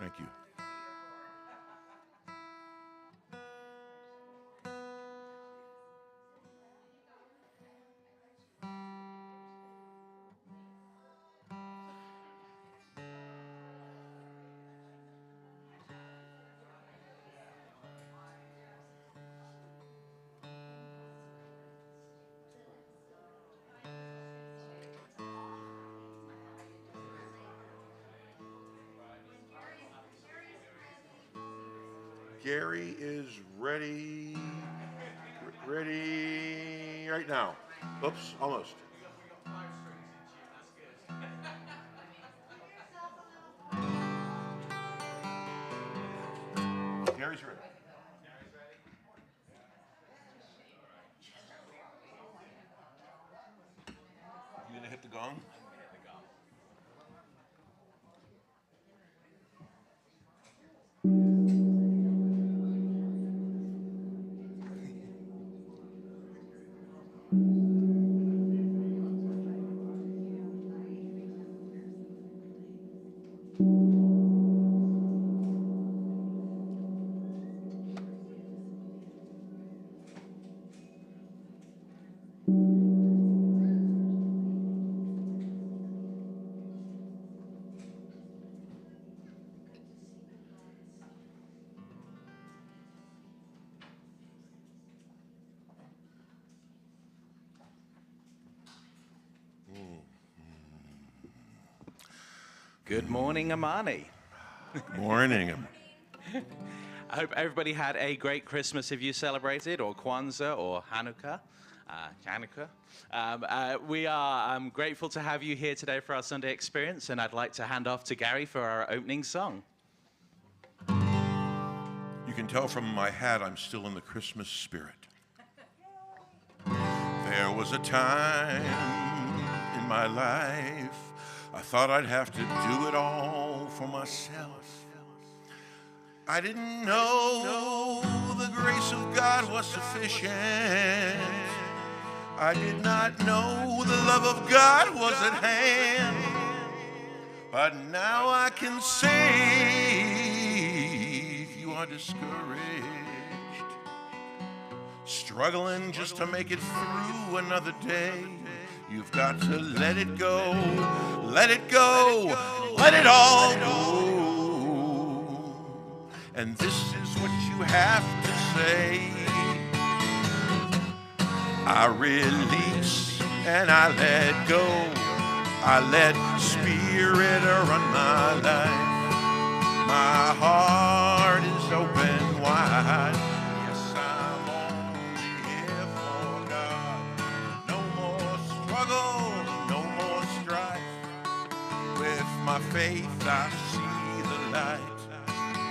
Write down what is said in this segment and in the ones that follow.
Thank you. Gary is ready. Ready right now. Oops, almost. Gary's ready. You gonna hit the gong? Good morning, Amani. Morning. I hope everybody had a great Christmas if you celebrated, or Kwanzaa, or Hanukkah. We are grateful to have you here today for our Sunday experience, and I'd like to hand off to Gary for our opening song. You can tell from my hat I'm still in the Christmas spirit. There was a time in my life I thought I'd have to do it all for myself. I didn't know the grace of God was sufficient. I did not know the love of God was at hand. But now I can say, if you are discouraged, struggling just to make it through another day, you've got to let it go, let it go, let it all go. And this is what you have to say. I release and I let go. I let Spirit run my life. My heart is open wide. Yes, I'm only here for God. No more struggle, no more strife. With my faith I see the light.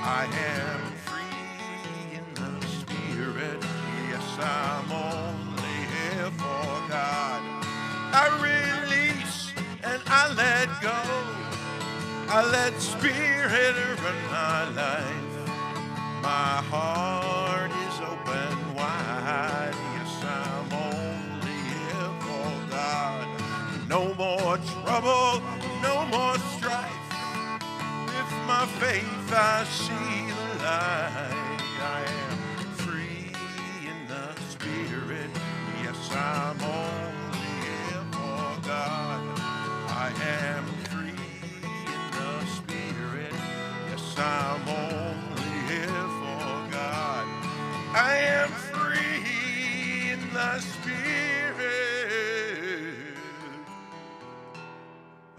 I am free in the Spirit. Yes, I'm only here for God. I release and I let go. I let Spirit run my life. My heart is open wide. Yes, I'm only here for God. No more trouble, no more strife. With my faith I see the light. I am free in the Spirit. Yes, I'm only here for God. I am free in the Spirit. Yes, I'm only here for God. I am free in the Spirit.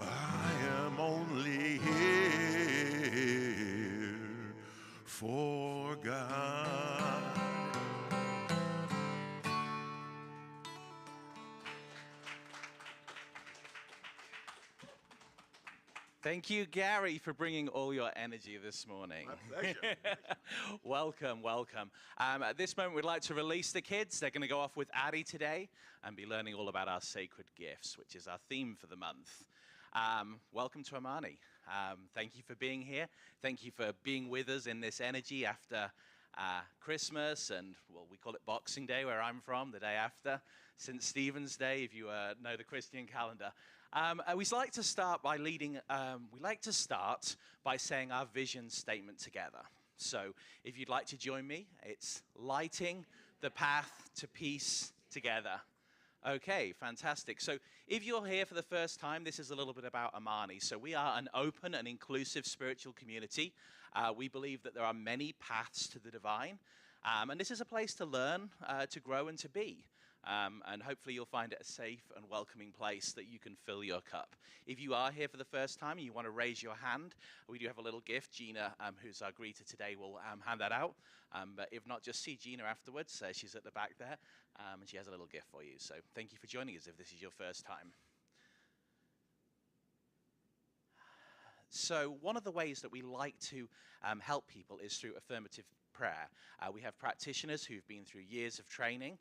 I am only here for God. Thank you, Gary, for bringing all your energy this morning. My pleasure. Welcome, welcome. At this moment, we'd like to release the kids. They're going to go off with Addie today and be learning all about our sacred gifts, which is our theme for the month. Welcome to Amani. Thank you for being here. Thank you for being with us in this energy after Christmas and, well, we call it Boxing Day where I'm from, the day after, St. Stephen's Day, if you know the Christian calendar. We like to start by we like to start by saying our vision statement together. So if you'd like to join me, it's lighting the path to peace together. Okay, fantastic. So if you're here for the first time, this is a little bit about Amani. So we are an open and inclusive spiritual community. We believe that there are many paths to the divine. And this is a place to learn, to grow, and to be. And hopefully you'll find it a safe and welcoming place that you can fill your cup. If you are here for the first time and you want to raise your hand, we do have a little gift. Gina, who's our greeter today, will hand that out. But if not, just see Gina afterwards. She's at the back there, and she has a little gift for you. So thank you for joining us if this is your first time. So one of the ways that we like to help people is through affirmative prayer. We have practitioners who've been through years of training.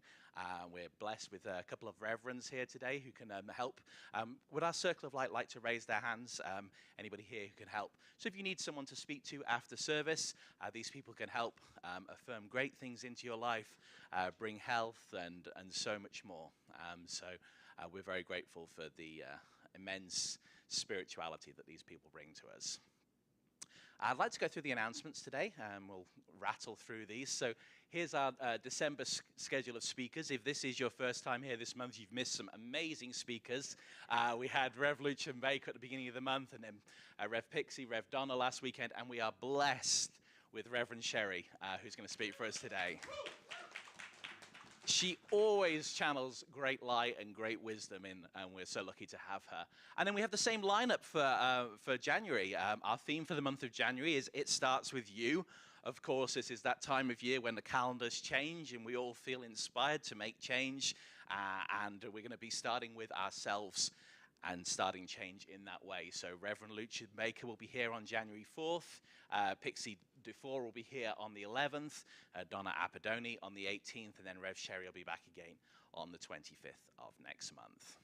We're blessed with a couple of reverends here today who can help. Would our Circle of Light like to raise their hands? Anybody here who can help? So if you need someone to speak to after service, these people can help affirm great things into your life, bring health and so much more. So we're very grateful for the immense spirituality that these people bring to us. I'd like to go through the announcements today, and we'll rattle through these. So here's our December schedule of speakers. If this is your first time here this month, you've missed some amazing speakers. We had Rev Lucian Baker at the beginning of the month, and then Rev Pixie, Rev Donna last weekend, and we are blessed with Reverend Sherry, who's going to speak for us today. She always channels great light and great wisdom in, and we're so lucky to have her. And then we have the same lineup for January. Our theme for the month of January is It Starts With You. Of course, this is that time of year when the calendars change and we all feel inspired to make change. And we're going to be starting with ourselves and starting change in that way. So Reverend Lucian Baker will be here on January 4th. Pixie Dufour will be here on the 11th. Donna Apadoni on the 18th. And then Rev Sherry will be back again on the 25th of next month.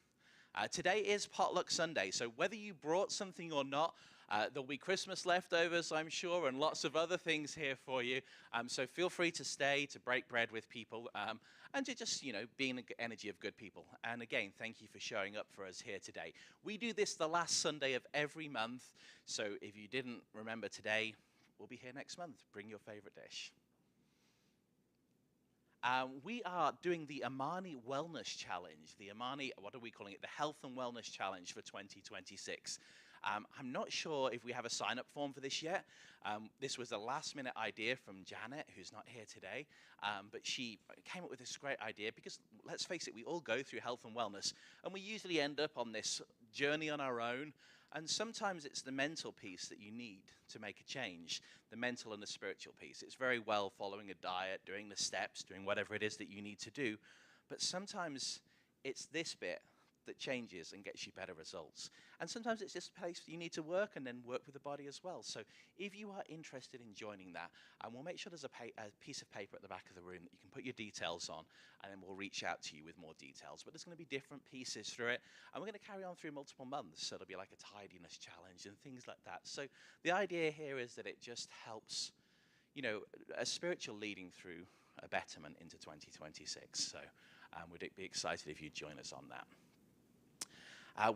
Today is Potluck Sunday. So whether you brought something or not, there'll be Christmas leftovers, I'm sure, and lots of other things here for you. So feel free to stay, to break bread with people, and to just, be in the energy of good people. And again, thank you for showing up for us here today. We do this the last Sunday of every month. So if you didn't remember today, we'll be here next month. Bring your favorite dish. We are doing the Amani Wellness Challenge. The Amani, what are we calling it? The Health and Wellness Challenge for 2026. I'm not sure if we have a sign-up form for this yet. This was a last-minute idea from Janet, who's not here today. But she came up with this great idea because, let's face it, we all go through health and wellness. And we usually end up on this journey on our own. And sometimes it's the mental piece that you need to make a change, the mental and the spiritual piece. It's very well following a diet, doing the steps, doing whatever it is that you need to do. But sometimes it's this bit that changes and gets you better results. And sometimes it's just a place you need to work and then work with the body as well. So if you are interested in joining that, we'll make sure there's a piece of paper at the back of the room that you can put your details on, and then we'll reach out to you with more details. But there's going to be different pieces through it, and we're going to carry on through multiple months. So there'll be like a tidiness challenge and things like that. So the idea here is that it just helps, a spiritual leading through a betterment into 2026. So we'd be excited if you'd join us on that.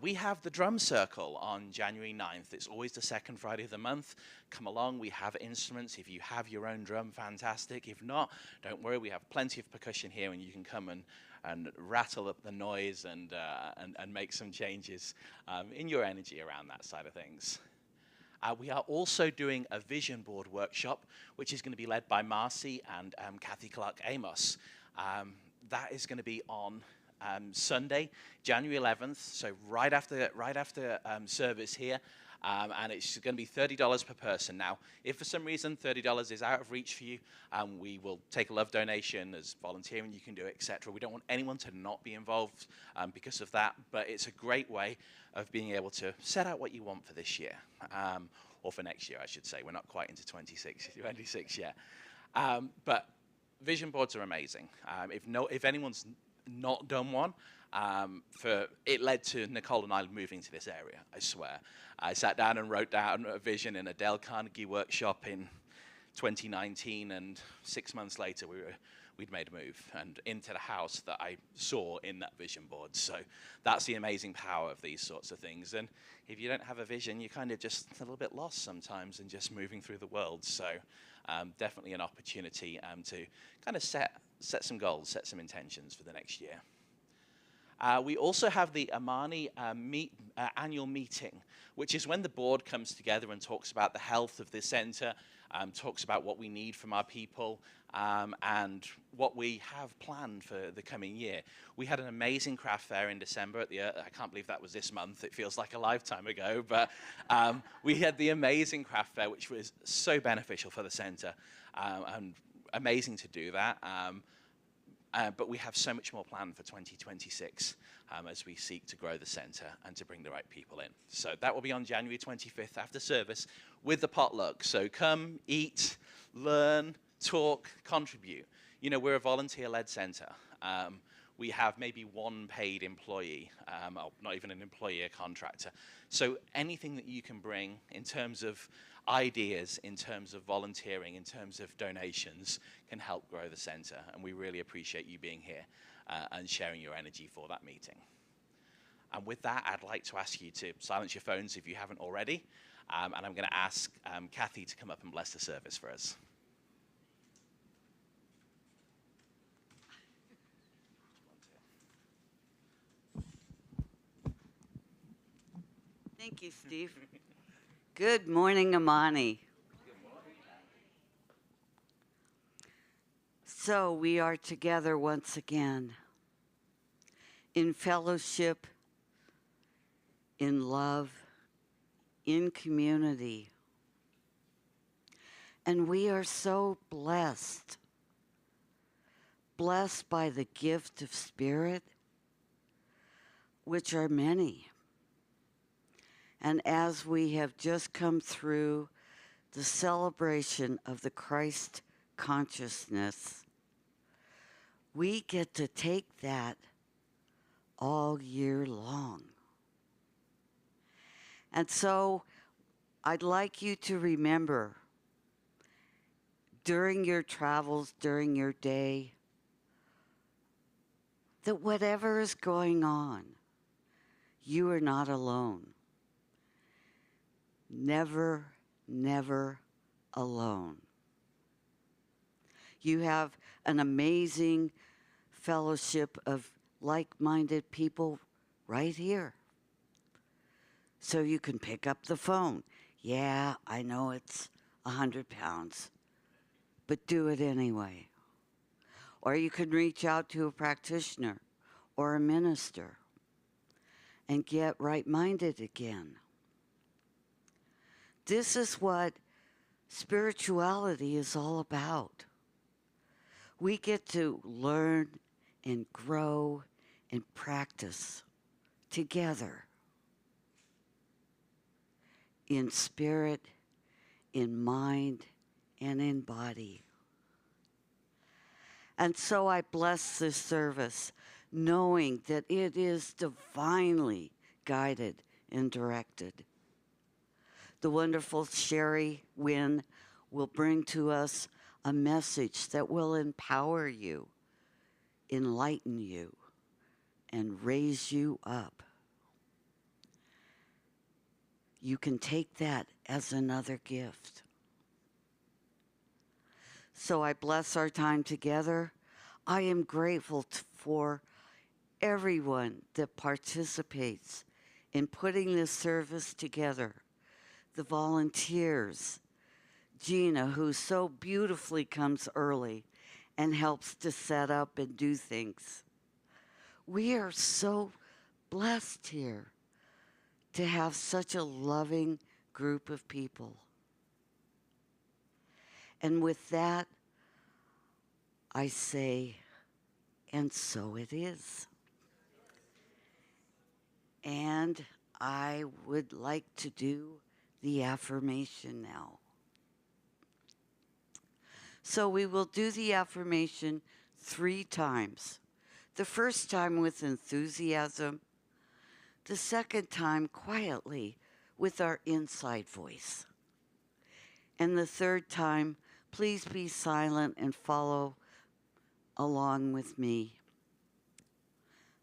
We have the drum circle on January 9th. It's always the second Friday of the month. Come along, we have instruments. If you have your own drum, fantastic. If not, don't worry, we have plenty of percussion here, and you can come and rattle up the noise and make some changes in your energy around that side of things. We are also doing a vision board workshop, which is going to be led by Marcy and Kathy Clark Amos. That is going to be on Sunday, January 11th, so right after service here, and it's going to be $30 per person. Now, if for some reason $30 is out of reach for you, we will take a love donation as volunteering, you can do it, etc. We don't want anyone to not be involved because of that, but it's a great way of being able to set out what you want for this year, or for next year, I should say. We're not quite into 26 yet. But vision boards are amazing. If anyone's not done one, it led to Nicole and I moving to this area, I swear. I sat down and wrote down a vision in a Dale Carnegie workshop in 2019, and 6 months later we'd made a move and into the house that I saw in that vision board. So that's the amazing power of these sorts of things. And if you don't have a vision, you're kind of just a little bit lost sometimes and just moving through the world. So definitely an opportunity to kind of set some goals, set some intentions for the next year. We also have the Amani annual meeting, which is when the board comes together and talks about the health of the center, talks about what we need from our people, and what we have planned for the coming year. We had an amazing craft fair in December I can't believe that was this month. It feels like a lifetime ago, but we had the amazing craft fair, which was so beneficial for the center, and amazing to do that. But we have so much more planned for 2026 as we seek to grow the center and to bring the right people in. So that will be on January 25th after service with the potluck. So come, eat, learn, talk, contribute. You know, we're a volunteer-led center. We have maybe one paid employee, or not even an employee, a contractor. So anything that you can bring in terms of ideas, in terms of volunteering, in terms of donations, can help grow the center. And we really appreciate you being here and sharing your energy for that meeting. And with that, I'd like to ask you to silence your phones if you haven't already. And I'm going to ask Kathy to come up and bless the service for us. Thank you, Steve. Good morning, Amani. Good morning. So we are together once again in fellowship, in love, in community. And we are so blessed by the gift of Spirit, which are many. And as we have just come through the celebration of the Christ consciousness, we get to take that all year long. And so I'd like you to remember during your travels, during your day, that whatever is going on, you are not alone. Never, never alone. You have an amazing fellowship of like-minded people right here. So you can pick up the phone. Yeah, I know it's 100 pounds, but do it anyway. Or you can reach out to a practitioner or a minister and get right-minded again. This is what spirituality is all about. We get to learn and grow and practice together in spirit, in mind, and in body. And so I bless this service, knowing that it is divinely guided and directed. The wonderful Sherry Wynn will bring to us a message that will empower you, enlighten you, and raise you up. You can take that as another gift. So I bless our time together. I am grateful for everyone that participates in putting this service together. The volunteers, Gina, who so beautifully comes early and helps to set up and do things. We are so blessed here to have such a loving group of people. And with that, I say, and so it is. And I would like to do the affirmation now. So we will do the affirmation 3 times. The first time with enthusiasm, the second time quietly with our inside voice, and the third time Please be silent and follow along with me.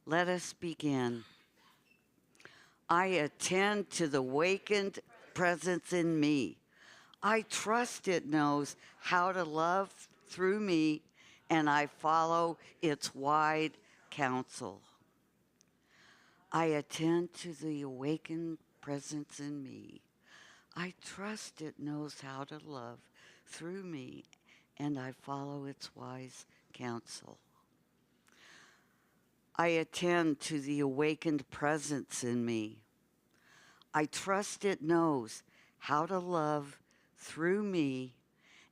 Let us begin. I attend to the awakened presence in me. I trust it knows how to love through me, and I follow its wide counsel. I attend to the awakened presence in me. I trust it knows how to love through me, and I follow its wise counsel. I attend to the awakened presence in me. I trust it knows how to love through me,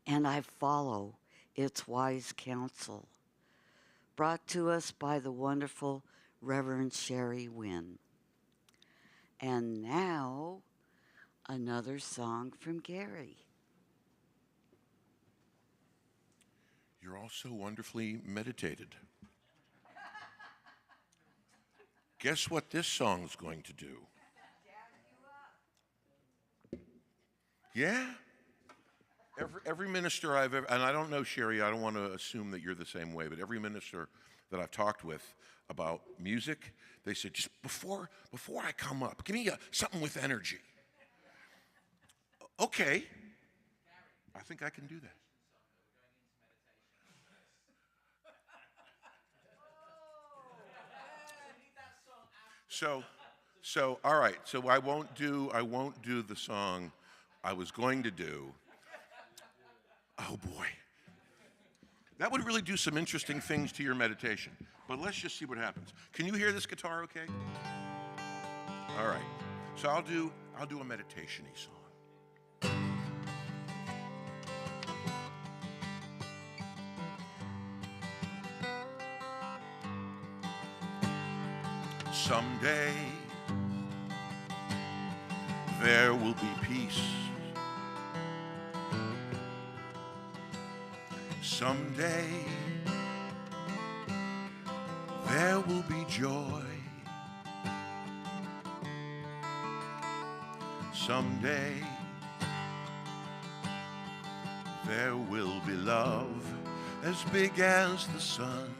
and I follow its wise counsel. Brought to us by the wonderful Reverend Sherry Wynn. And now, another song from Gary. You're all so wonderfully meditated. Guess what this song's going to do? Yeah? Every minister I've ever, and I don't know, Sherry, I don't want to assume that you're the same way, but every minister that I've talked with about music, they said, just before I come up, give me something with energy. Okay. I think I can do that. So all right. So I won't do the song I was going to do. Oh boy. That would really do some interesting things to your meditation. But let's just see what happens. Can you hear this guitar okay? All right. So I'll do a meditation-y song. Someday there will be peace. Someday there will be joy. Someday there will be love as big as the sun.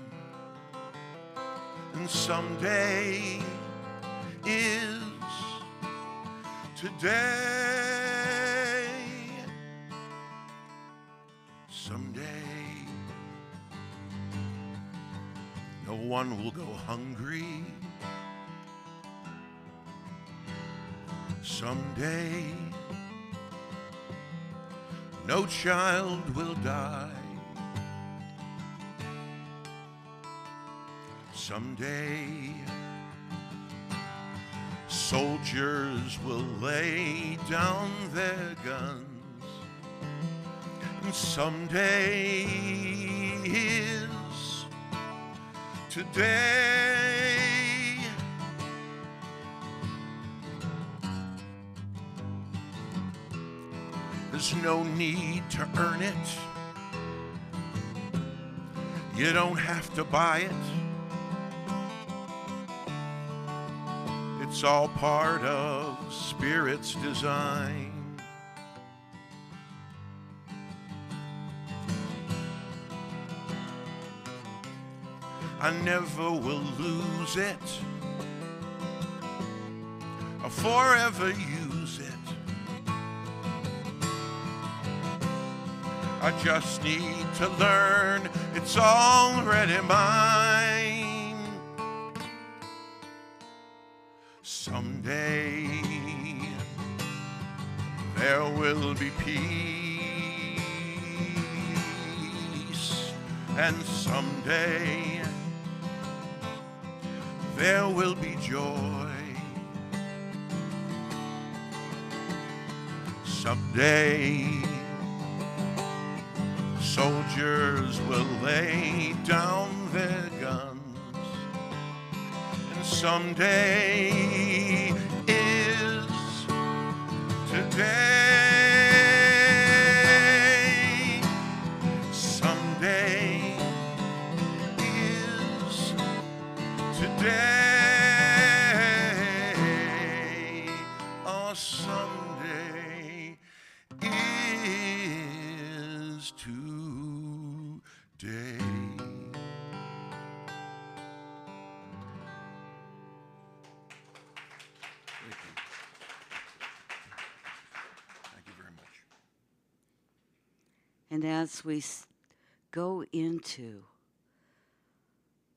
And someday is today. Someday no one will go hungry. Someday no child will die. Someday soldiers will lay down their guns. And someday is today. There's no need to earn it. You don't have to buy it. It's all part of Spirit's design. I never will lose it or forever use it. I just need to learn it's already mine. Someday there will be peace, and someday there will be joy. Someday soldiers will lay down their guns. And someday is today. Someday is today. Oh, someday is today. And as we go into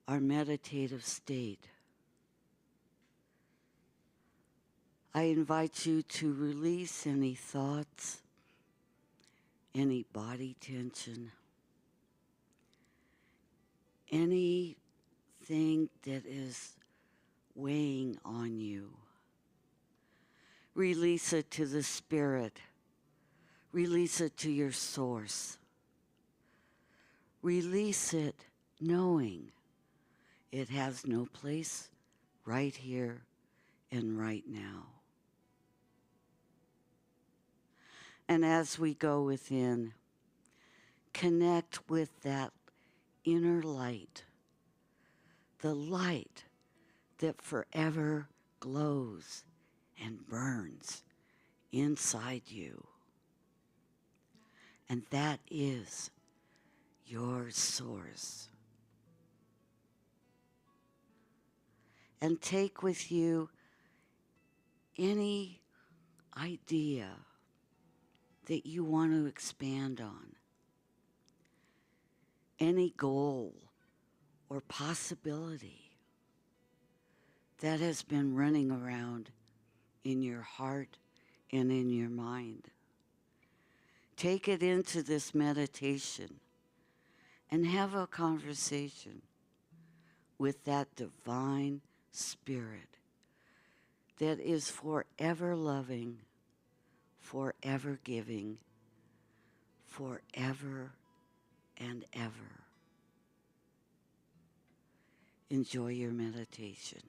our meditative state, I invite you to release any thoughts, any body tension, anything that is weighing on you. Release it to the Spirit. Release it to your source. Release it knowing it has no place right here and right now. And as we go within, connect with that inner light, the light that forever glows and burns inside you. And that is your source. And take with you any idea that you want to expand on, any goal or possibility that has been running around in your heart and in your mind. Take it into this meditation and have a conversation with that divine Spirit that is forever loving, forever giving, forever and ever. Enjoy your meditation.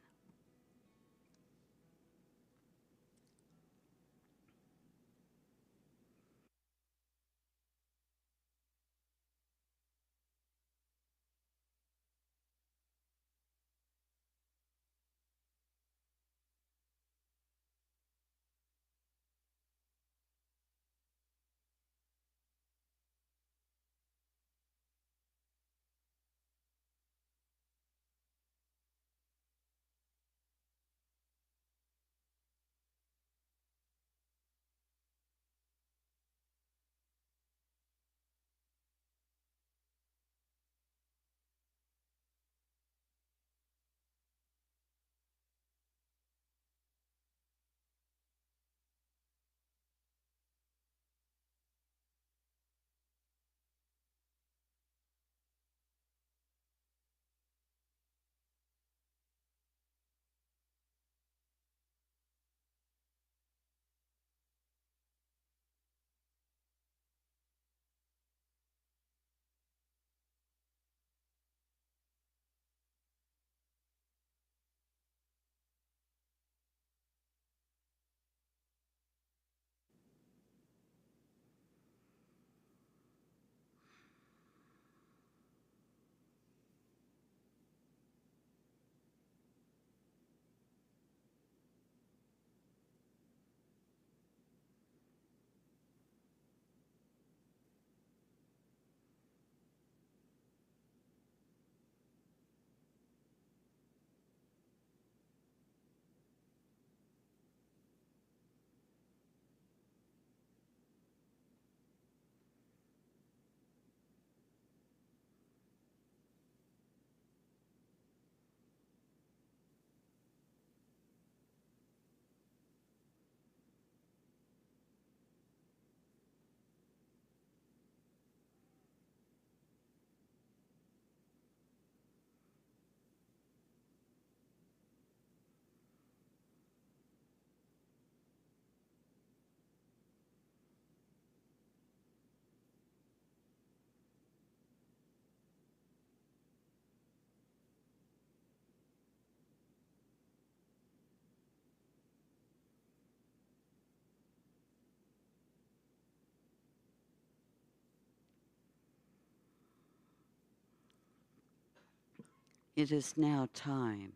It is now time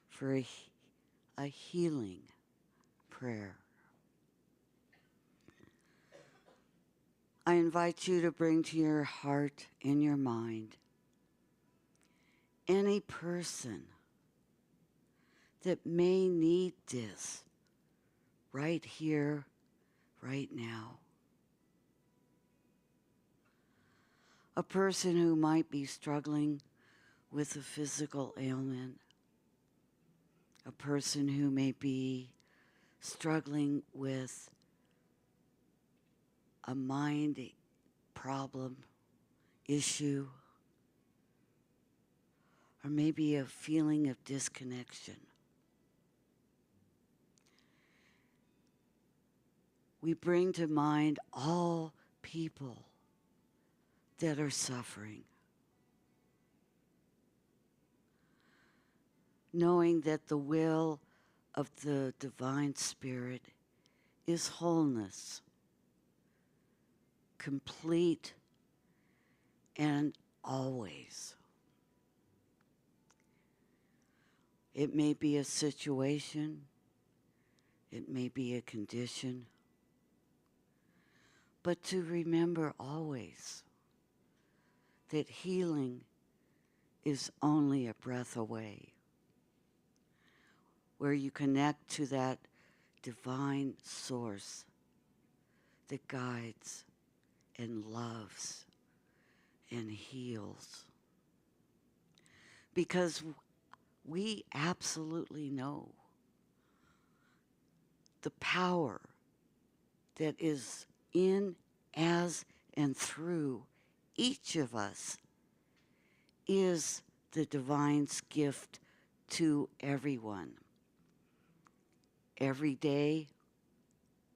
for a healing prayer. I invite you to bring to your heart and your mind any person that may need this right here, right now. a person who might be struggling with a physical ailment, a person who may be struggling with a mind problem, issue, or maybe a feeling of disconnection. We bring to mind all people that are suffering, knowing that the will of the Divine Spirit is wholeness, complete and always. It may be a situation, it may be a condition, but to remember always that healing is only a breath away, where you connect to that divine source that guides and loves and heals. Because we absolutely know the power that is in, as, and through each of us is the divine's gift to everyone. Every day,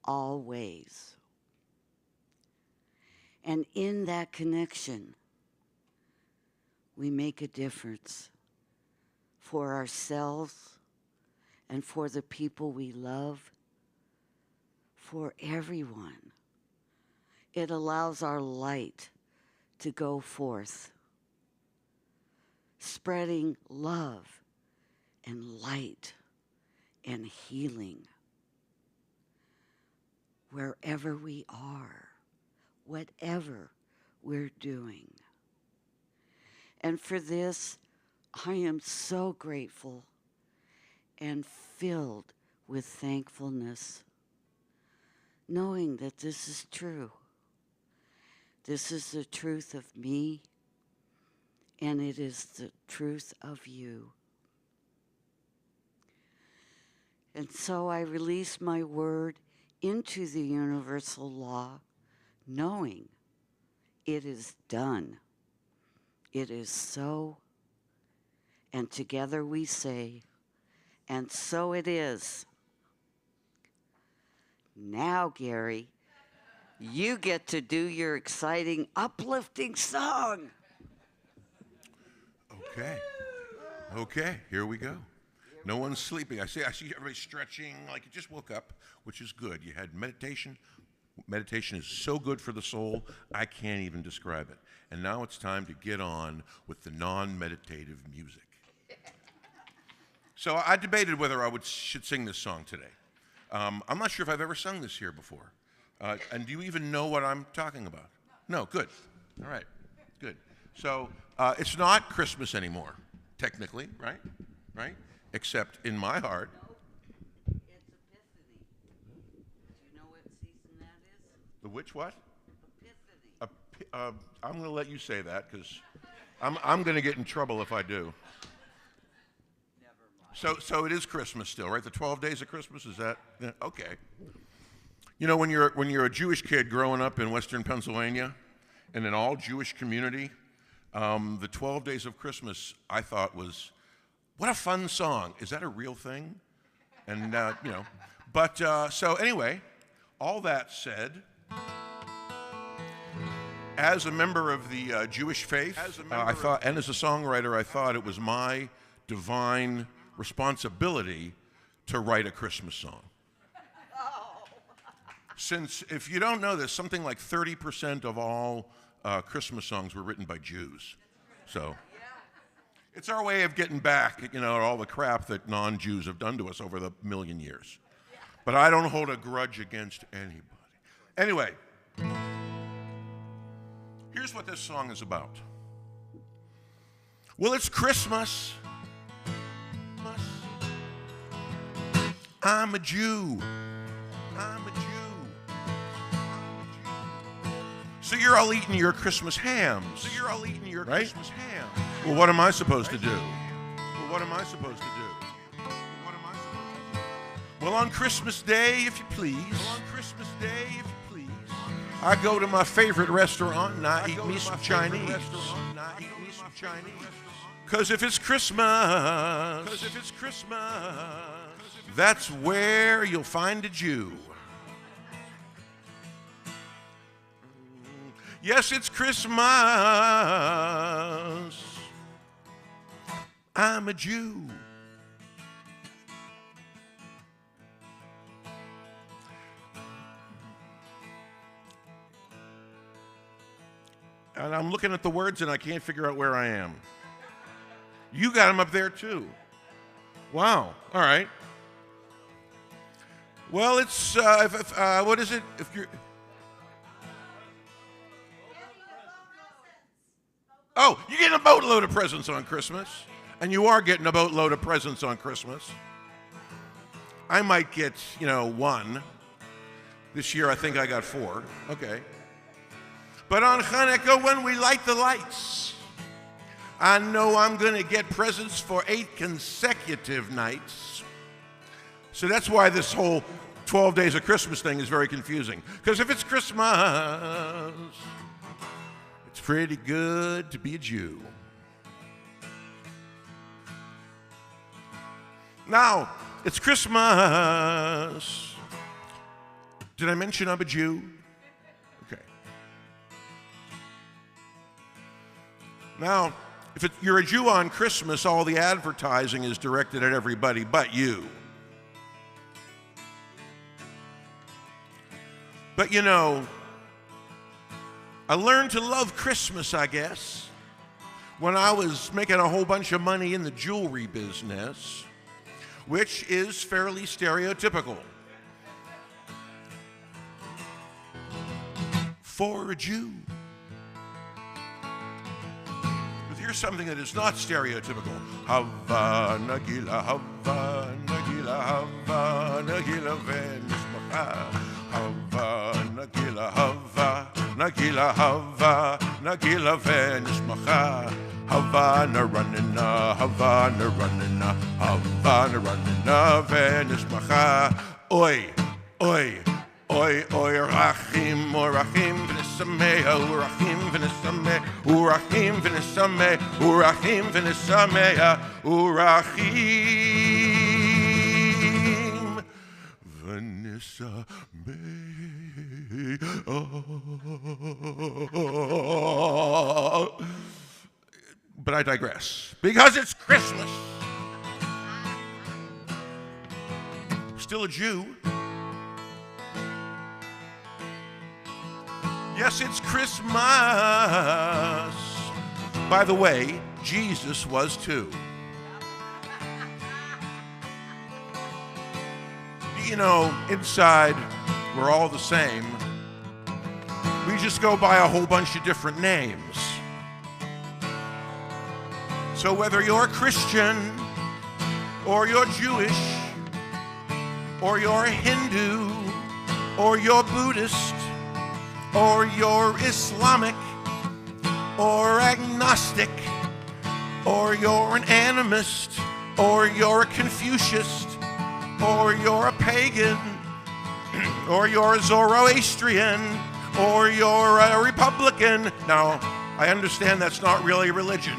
always. And in that connection, we make a difference for ourselves and for the people we love, for everyone. It allows our light to go forth, spreading love and light and healing wherever we are, whatever we're doing. And for this, I am so grateful and filled with thankfulness, knowing that this is true. This is the truth of me, and it is the truth of you. And so I release my word into the universal law, knowing it is done. It is so. And together we say, and so it is. Now, Gary, you get to do your exciting, uplifting song. Okay, here we go. No one's sleeping. I see everybody stretching like you just woke up, which is good. You had meditation. Meditation is so good for the soul, I can't even describe it. And now it's time to get on with the non-meditative music. So I debated whether I should sing this song today. I'm not sure if I've ever sung this here before. And do you even know what I'm talking about? No, good. All right, good. So it's not Christmas anymore, technically, right? Right? Except in my heart. No, it's Epiphany. Do you know what season that is? The which what? Epiphany. I'm going to let you say that because I'm going to get in trouble if I do. Never mind. So it is Christmas still, right? The 12 days of Christmas, is that? Yeah, okay. You know, when you're a Jewish kid growing up in Western Pennsylvania, in an all-Jewish community, the 12 days of Christmas, I thought was, what a fun song. Is that a real thing? And, you know, but so anyway, all that said, as a member of the Jewish faith, I thought, and as a songwriter, I thought it was my divine responsibility to write a Christmas song. Since, if you don't know this, something like 30% of all Christmas songs were written by Jews. So it's our way of getting back, you know, at all the crap that non-Jews have done to us over the million years. But I don't hold a grudge against anybody. Anyway, here's what this song is about. Well, it's Christmas. I'm a Jew. I'm a Jew. So you're all eating your Christmas hams. Right? Christmas ham. Well, what am I supposed to do? Well, what am I supposed to do? What am I supposed to do? Well, on Christmas Day, if you please, Well, on Christmas Day, if you please, I go to my favorite restaurant and I I eat go me to some my favorite Chinese. restaurant and I eat me some Chinese. Because if it's Christmas, Because if it's Christmas, that's where you'll find a Jew. Yes, it's Christmas. I'm a Jew. And I'm looking at the words and I can't figure out where I am. You got them up there too. Wow. All right. Well, it's what is it? If you're Oh, you're getting a boatload of presents on Christmas. And you are getting a boatload of presents on Christmas. I might get, one. This year I think I got 4. Okay. But on Hanukkah, when we light the lights, I know I'm going to get presents for 8 consecutive nights. So that's why this whole 12 days of Christmas thing is very confusing. Because if it's Christmas, it's pretty good to be a Jew. Now, it's Christmas. Did I mention I'm a Jew? Okay. Now, if you're a Jew on Christmas, all the advertising is directed at everybody but you. But I learned to love Christmas, I guess, when I was making a whole bunch of money in the jewelry business, which is fairly stereotypical for a Jew. But here's something that is not stereotypical. Hava nagila, hava nagila, hava nagila venismacha. Hava nagila, hava nagila, hava nagila venismacha. Havana running-a, Havana running-a, Havana running-a, venismacha. Oi, oi, oi, oi, rachim, urachim, v'nisamea, urachim, v'nisamea, urachim, v'nisamea, urachim, v'nisamea, urachim, v'nisamea. But I digress. Because it's Christmas. Still a Jew. Yes, it's Christmas. By the way, Jesus was too. Inside, we're all the same. We just go by a whole bunch of different names. So whether you're Christian, or you're Jewish, or you're Hindu, or you're Buddhist, or you're Islamic, or agnostic, or you're an animist, or you're a Confucianist, or you're a pagan, or you're a Zoroastrian, or you're a Republican. Now, I understand that's not really religion.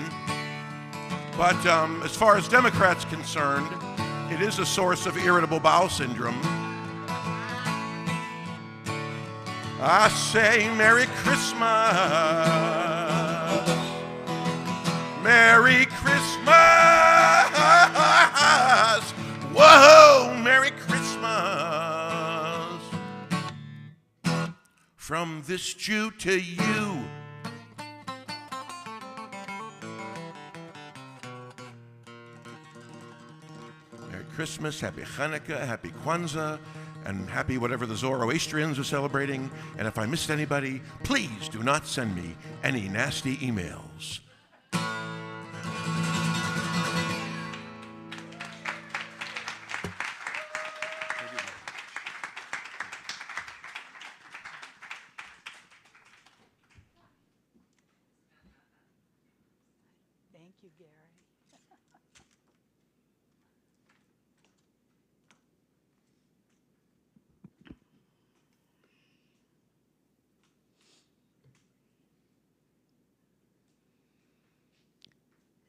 But as far as Democrats concerned, it is a source of irritable bowel syndrome. I say Merry Christmas. Merry Christmas. Whoa, Merry Christmas. From this Jew to you. Christmas, happy Hanukkah, happy Kwanzaa, and happy whatever the Zoroastrians are celebrating. And if I missed anybody, please do not send me any nasty emails.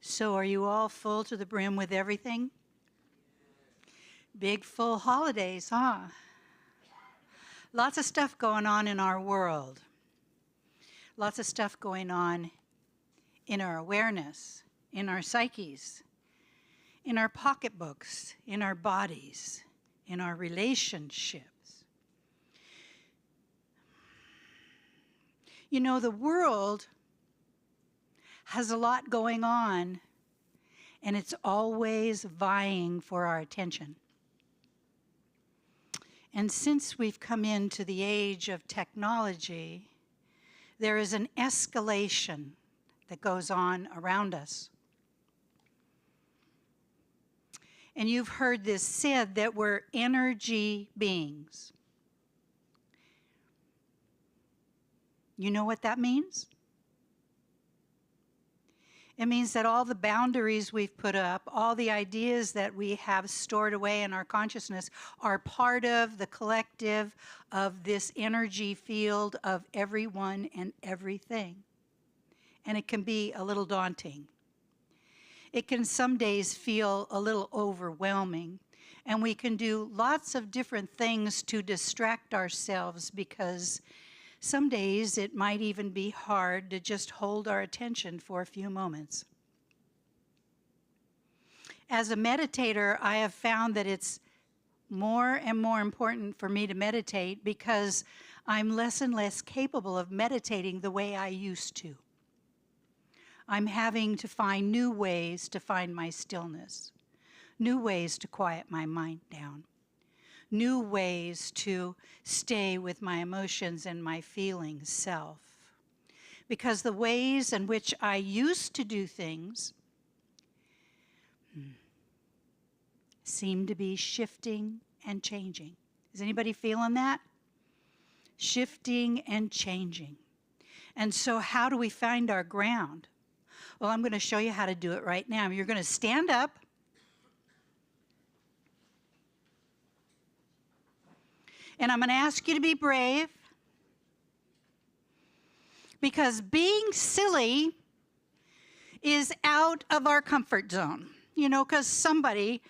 So are you all full to the brim with everything? Big full holidays, huh? Lots of stuff going on in our world. Lots of stuff going on in our awareness, in our psyches, in our pocketbooks, in our bodies, in our relationships. You know, the world has a lot going on, and it's always vying for our attention. And since we've come into the age of technology, there is an escalation that goes on around us. And you've heard this said that we're energy beings. You know what that means? It means that all the boundaries we've put up, all the ideas that we have stored away in our consciousness are part of the collective of this energy field of everyone and everything. And it can be a little daunting. It can some days feel a little overwhelming. And we can do lots of different things to distract ourselves because some days it might even be hard to just hold our attention for a few moments. As a meditator, I have found that it's more and more important for me to meditate because I'm less and less capable of meditating the way I used to. I'm having to find new ways to find my stillness, new ways to quiet my mind down, new ways to stay with my emotions and my feelings self. Because the ways in which I used to do things seem to be shifting and changing. Is anybody feeling that? Shifting and changing. And so how do we find our ground? Well, I'm going to show you how to do it right now. You're going to stand up. And I'm going to ask you to be brave, because being silly is out of our comfort zone, you know, because somebody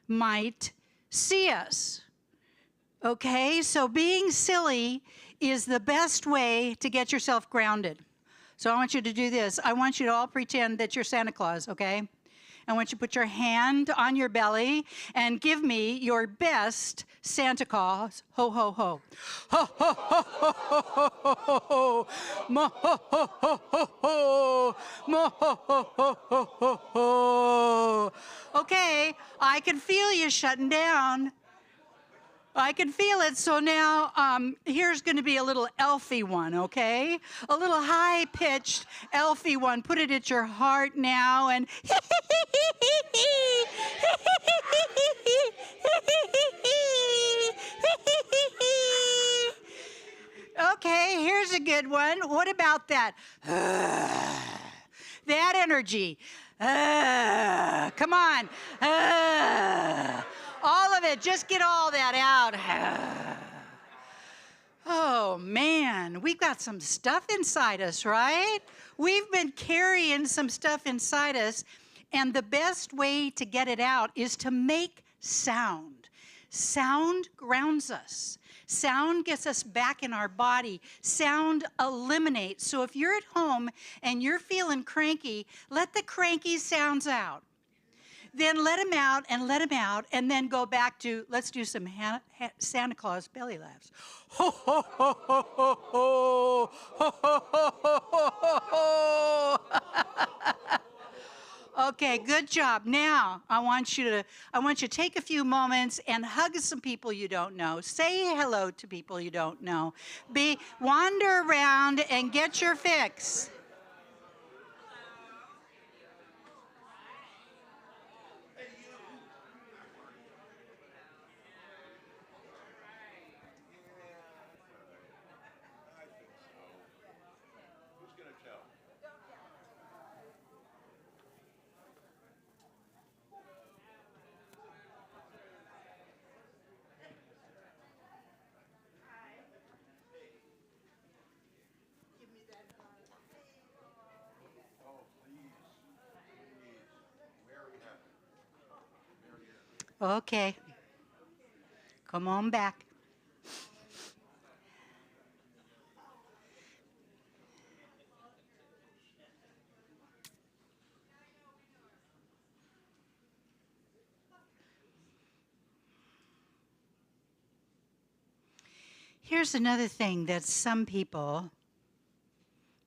might see us, okay? So being silly is the best way to get yourself grounded. So I want you to do this. I want you to all pretend that you're Santa Claus, okay? I want you to put your hand on your belly and give me your best Santa Claus. Ho, ho, ho. Ho, ho, ho, ho, ho, ho, ho, ho. Mo, ho, ho, ho, ho, ho. Mo, ho, ho, ho, ho, ho, ho. Okay, I can feel you shutting down. I can feel it. So now here's going to be a little elfy one, okay? A little high-pitched elfy one. Put it at your heart now and okay, here's a good one. What about that? That energy. Come on. All of it. Just get all that out. Oh, man. We've got some stuff inside us, right? We've been carrying some stuff inside us, and the best way to get it out is to make sound. Sound grounds us. Sound gets us back in our body. Sound eliminates. So if you're at home and you're feeling cranky, let the cranky sounds out. Then let them out, and then go back to, let's do some Santa Claus belly laughs. Ho, ho, ho, ho, ho, ho, ho, ho, ho, ho, ho. Okay, good job. Now, I want you to take a few moments and hug some people you don't know. Say hello to people you don't know. Wander around and get your fix. Okay. Come on back. Here's another thing that some people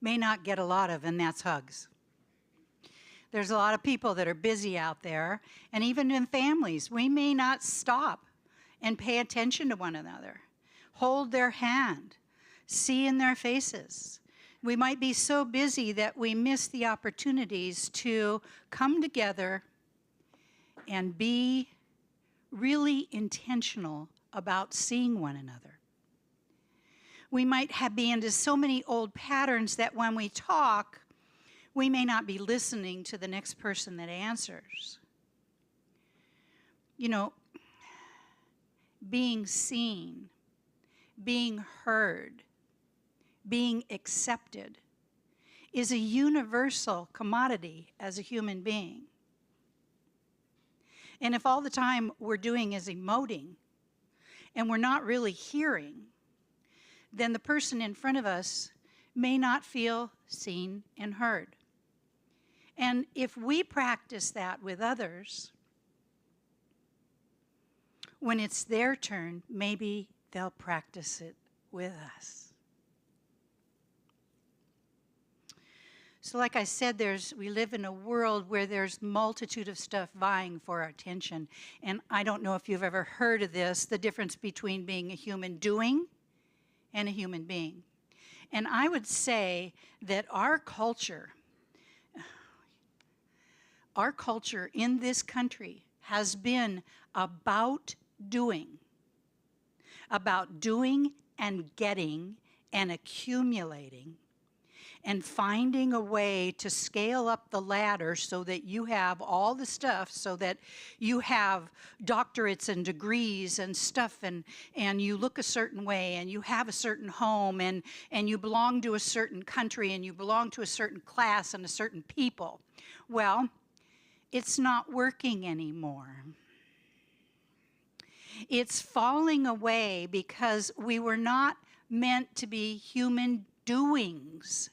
may not get a lot of, and that's hugs. There's a lot of people that are busy out there, and even in families, we may not stop and pay attention to one another, hold their hand, see in their faces. We might be so busy that we miss the opportunities to come together and be really intentional about seeing one another. We might be into so many old patterns that when we talk, we may not be listening to the next person that answers. You know, being seen, being heard, being accepted is a universal commodity as a human being. And if all the time we're doing is emoting and we're not really hearing, then the person in front of us may not feel seen and heard. And if we practice that with others, when it's their turn, maybe they'll practice it with us. So like I said, we live in a world where there's multitude of stuff vying for our attention. And I don't know if you've ever heard of this, the difference between being a human doing and a human being. And I would say that our culture in this country has been about doing and getting and accumulating and finding a way to scale up the ladder so that you have all the stuff, so that you have doctorates and degrees and stuff, and you look a certain way, and you have a certain home, and you belong to a certain country, and you belong to a certain class and a certain people. Well, it's not working anymore. It's falling away because we were not meant to be human doings.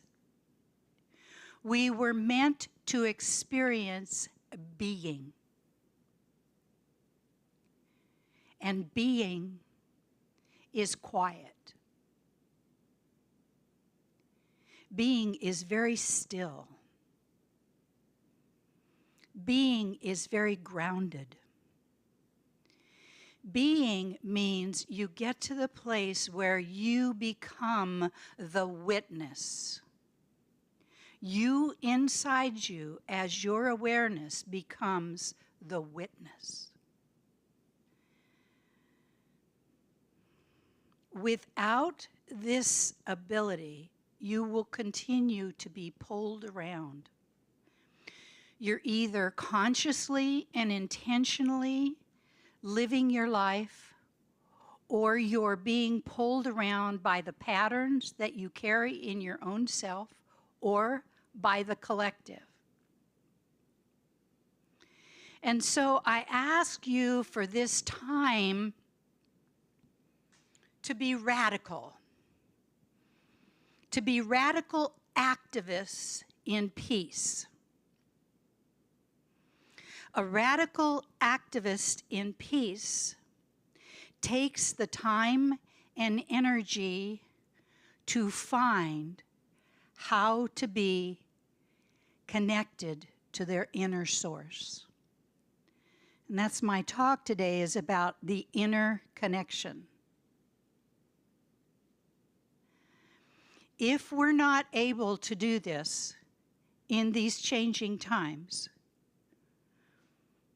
We were meant to experience being. And being is quiet. Being is very still. Being is very grounded. Being means you get to the place where you become the witness. You inside you, as your awareness becomes the witness. Without this ability, you will continue to be pulled around. You're either consciously and intentionally living your life, or you're being pulled around by the patterns that you carry in your own self or by the collective. And so I ask you for this time to be radical activists in peace. A radical activist in peace takes the time and energy to find how to be connected to their inner source. And that's my talk today, is about the inner connection. If we're not able to do this in these changing times,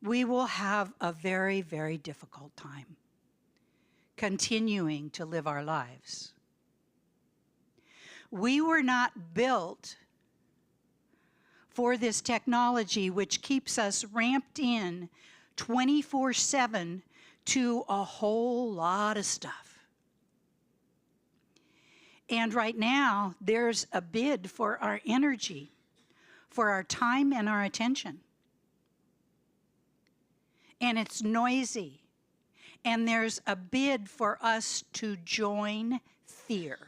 we will have a very, very difficult time continuing to live our lives. We were not built for this technology, which keeps us ramped in 24/7 to a whole lot of stuff. And right now, there's a bid for our energy, for our time and our attention. and it's noisy. And there's a bid for us to join fear.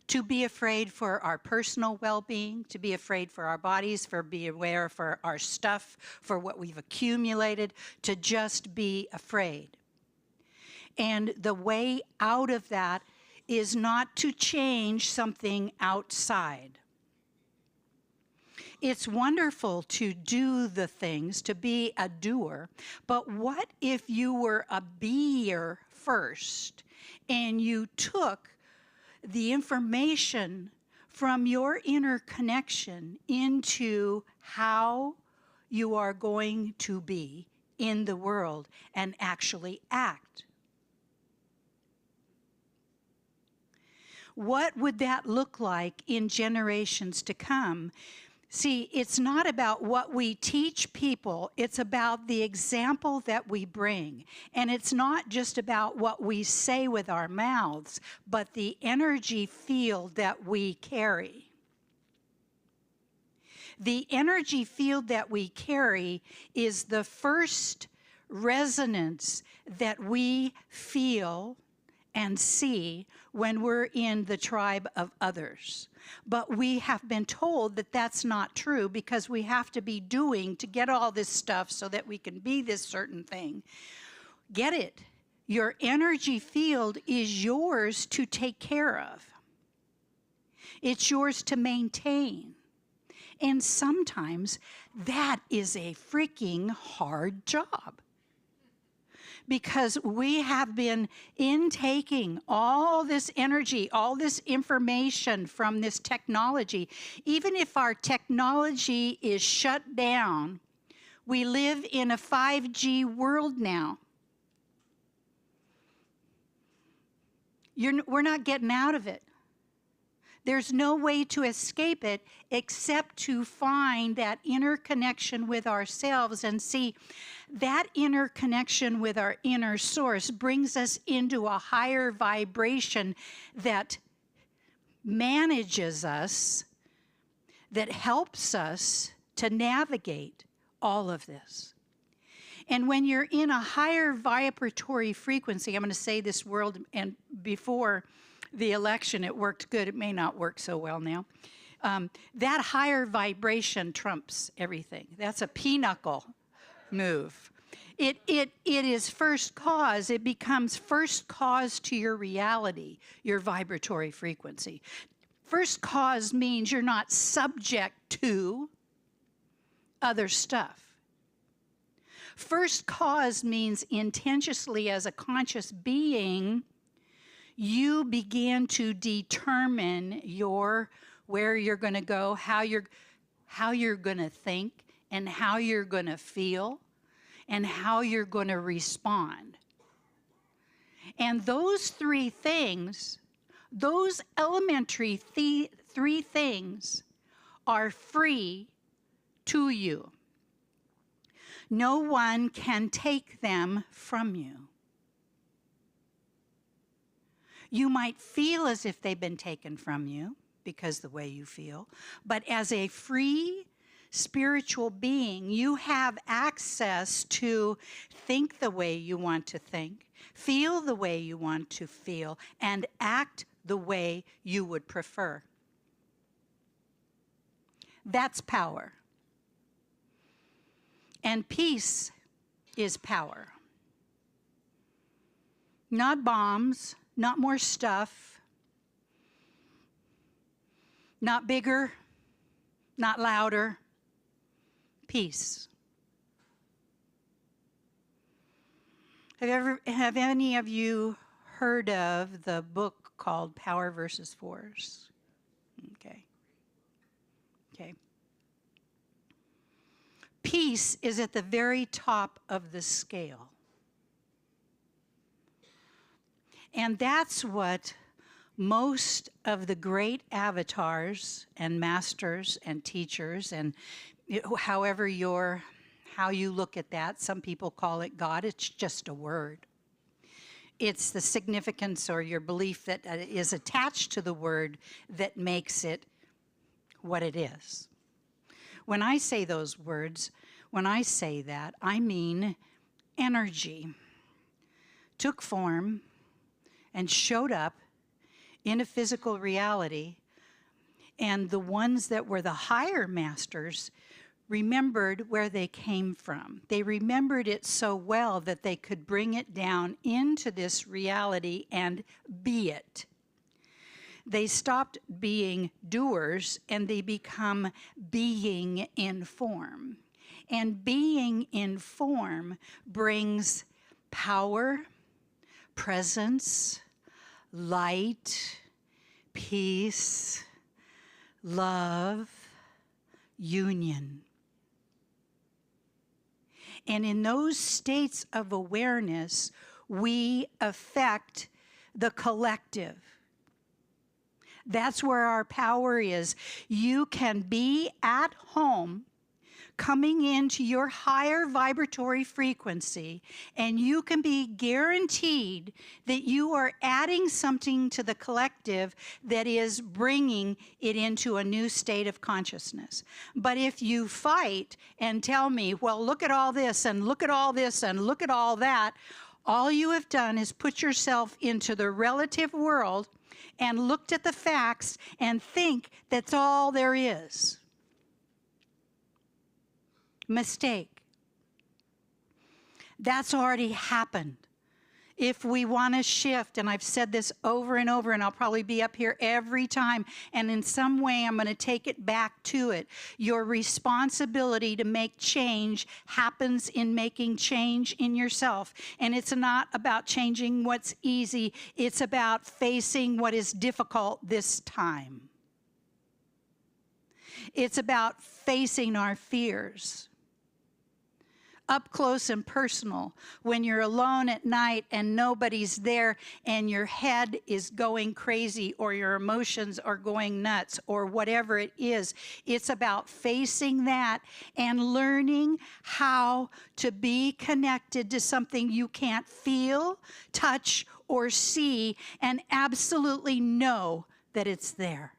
To be afraid for our personal well-being, to be afraid for our bodies, for be aware for our stuff, for what we've accumulated, to just be afraid. And the way out of that is not to change something outside. It's wonderful to do the things, to be a doer, but what if you were a beer first and you took the information from your inner connection into how you are going to be in the world and actually act? What would that look like in generations to come? See, it's not about what we teach people, it's about the example that we bring. And it's not just about what we say with our mouths, but the energy field that we carry. The energy field that we carry is the first resonance that we feel and see when we're in the tribe of others. But we have been told that that's not true because we have to be doing to get all this stuff so that we can be this certain thing. Get it? Your energy field is yours to take care of. It's yours to maintain. And sometimes that is a freaking hard job. Because we have been intaking all this energy, all this information from this technology. Even if our technology is shut down, we live in a 5G world now. We're not getting out of it. There's no way to escape it except to find that inner connection with ourselves and see that inner connection with our inner source brings us into a higher vibration that manages us, that helps us to navigate all of this. And when you're in a higher vibratory frequency, I'm going to say this word, and before the election, it worked good. It may not work so well now. That higher vibration trumps everything. That's a pinnacle move. It is first cause. It becomes first cause to your reality, your vibratory frequency. First cause means you're not subject to other stuff. First cause means intentionally as a conscious being, you begin to determine where you're going to go, how you're going to think, and how you're going to feel, and how you're going to respond. And those three things, those elementary three things are free to you. No one can take them from you. You might feel as if they've been taken from you because the way you feel, but as a free spiritual being, you have access to think the way you want to think, feel the way you want to feel, and act the way you would prefer. That's power. And peace is power. Not bombs, not more stuff, not bigger, not louder. Peace. Have any of you heard of the book called Power versus Force? Okay. Peace is at the very top of the scale. And that's what most of the great avatars and masters and teachers and how you look at that, some people call it God, it's just a word. It's the significance or your belief that is attached to the word that makes it what it is. When I say those words, When I say that, I mean energy took form and showed up in a physical reality, and the ones that were the higher masters remembered where they came from. They remembered it so well that they could bring it down into this reality and be it. They stopped being doers and they become being in form. And being in form brings power, presence, light, peace, love, union. And in those states of awareness, we affect the collective. That's where our power is. You can be at home, coming into your higher vibratory frequency, and you can be guaranteed that you are adding something to the collective that is bringing it into a new state of consciousness. But if you fight and tell me, well, look at all this and look at all this and look at all that, all you have done is put yourself into the relative world and looked at the facts and think that's all there is. Mistake. That's already happened. If we want to shift, and I've said this over and over, and I'll probably be up here every time, and in some way I'm going to take it back to it. Your responsibility to make change happens in making change in yourself. And it's not about changing what's easy, it's about facing what is difficult this time. It's about facing our fears. Up close and personal, when you're alone at night and nobody's there and your head is going crazy or your emotions are going nuts or whatever it is, it's about facing that and learning how to be connected to something you can't feel, touch, or see, and absolutely know that it's there.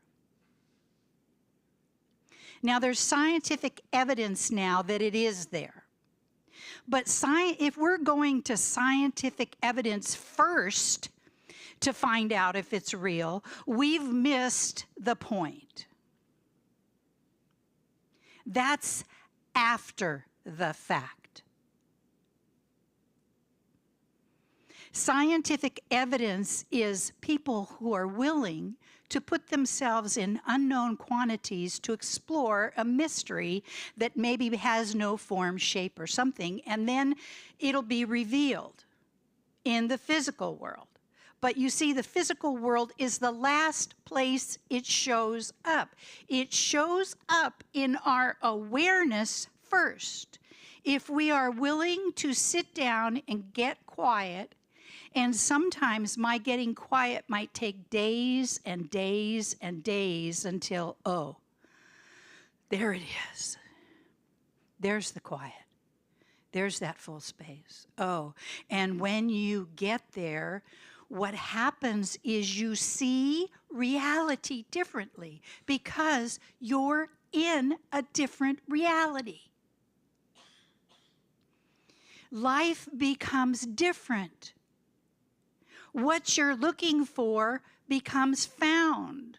Now, there's scientific evidence now that it is there. But if we're going to scientific evidence first to find out if it's real, we've missed the point. That's after the fact. Scientific evidence is people who are willing to put themselves in unknown quantities to explore a mystery that maybe has no form, shape, or something, and then it'll be revealed in the physical world. But you see, the physical world is the last place it shows up. It shows up in our awareness first. If we are willing to sit down and get quiet, and sometimes my getting quiet might take days and days and days until, oh, there it is. There's the quiet. There's that full space. Oh, and when you get there, what happens is you see reality differently because you're in a different reality. Life becomes different. What you're looking for becomes found.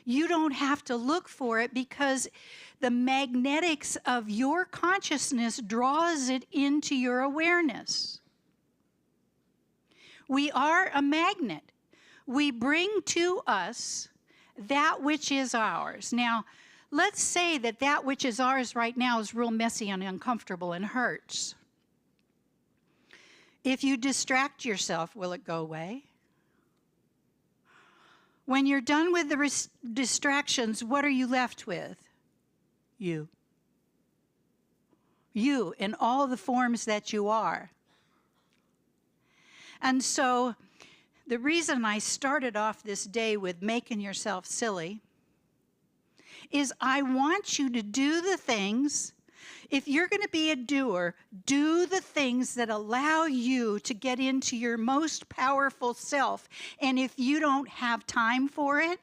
You don't have to look for it because the magnetics of your consciousness draws it into your awareness. We are a magnet. We bring to us that which is ours. Now, let's say that that which is ours right now is real messy and uncomfortable and hurts. If you distract yourself, will it go away? When you're done with the distractions, what are you left with? You. You in all the forms that you are. And so the reason I started off this day with making yourself silly is I want you to do the things. If you're going to be a doer, do the things that allow you to get into your most powerful self. And if you don't have time for it,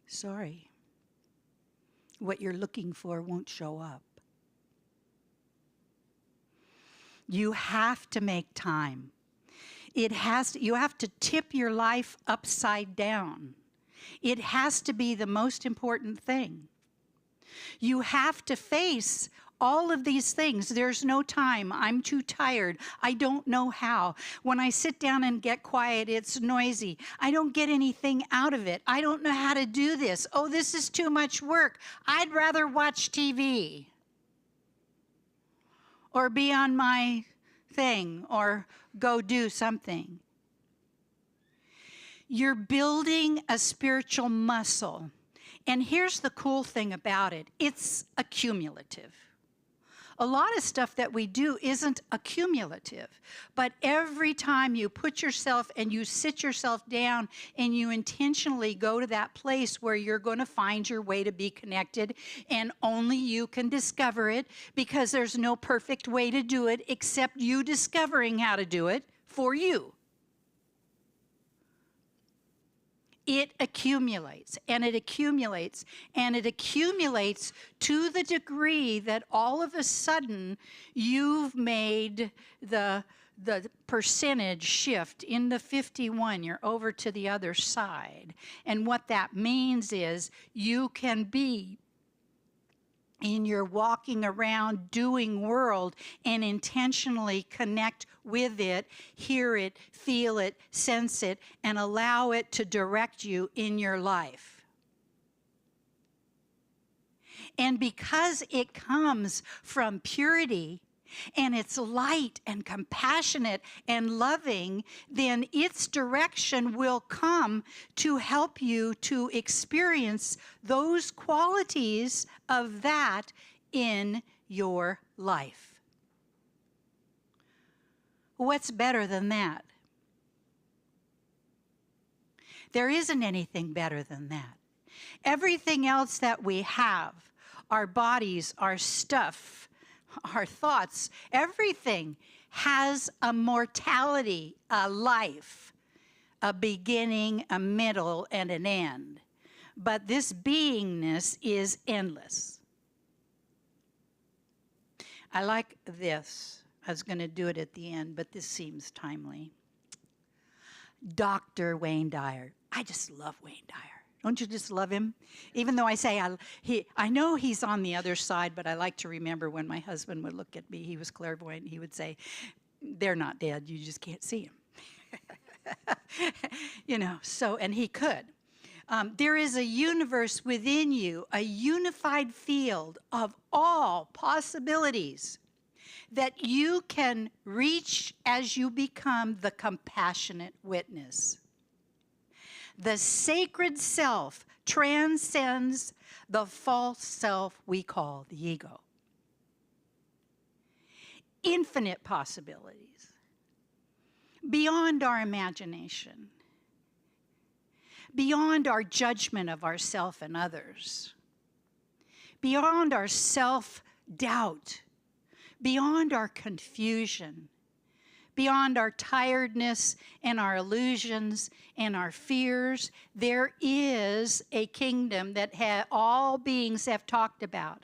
sorry. What you're looking for won't show up. You have to make time. You have to tip your life upside down. It has to be the most important thing. You have to face all of these things. There's no time. I'm too tired. I don't know how. When I sit down and get quiet, it's noisy. I don't get anything out of it. I don't know how to do this. Oh, this is too much work. I'd rather watch TV or be on my thing or go do something. You're building a spiritual muscle. And here's the cool thing about it. It's accumulative. A lot of stuff that we do isn't accumulative, but every time you put yourself and you sit yourself down and you intentionally go to that place where you're going to find your way to be connected, and only you can discover it, because there's no perfect way to do it except you discovering how to do it for you. It accumulates, and it accumulates, and it accumulates to the degree that all of a sudden you've made the percentage shift in the 51. You're over to the other side. And what that means is you can be in your walking around doing world and intentionally connect with it, hear it, feel it, sense it, and allow it to direct you in your life. And because it comes from purity, and it's light and compassionate and loving, then its direction will come to help you to experience those qualities of that in your life. What's better than that? There isn't anything better than that. Everything else that we have, our bodies, our stuff, our thoughts, everything has a mortality, a life, a beginning, a middle, and an end. But this beingness is endless. I like this. I was going to do it at the end, but this seems timely. Dr. Wayne Dyer. I just love Wayne Dyer. Don't you just love him? Even though I say I know he's on the other side, but I like to remember when my husband would look at me, he was clairvoyant, he would say, they're not dead, you just can't see them. And he could. There is a universe within you, a unified field of all possibilities that you can reach as you become the compassionate witness. The sacred self transcends the false self we call the ego. Infinite possibilities, beyond our imagination, beyond our judgment of ourself and others, beyond our self-doubt, beyond our confusion, beyond our tiredness and our illusions and our fears. There is a kingdom that all beings have talked about.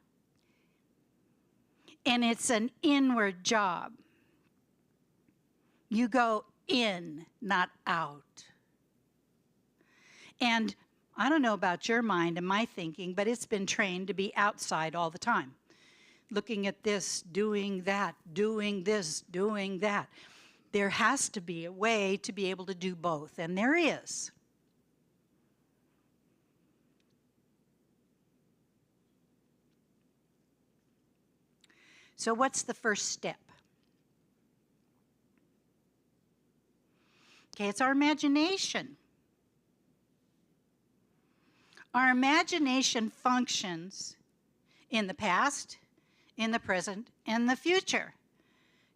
And it's an inward job. You go in, not out. And I don't know about your mind and my thinking, but it's been trained to be outside all the time. Looking at this, doing that, doing this, doing that. There has to be a way to be able to do both, and there is. So what's the first step? Okay, it's our imagination. Our imagination functions in the past, in the present, and the future.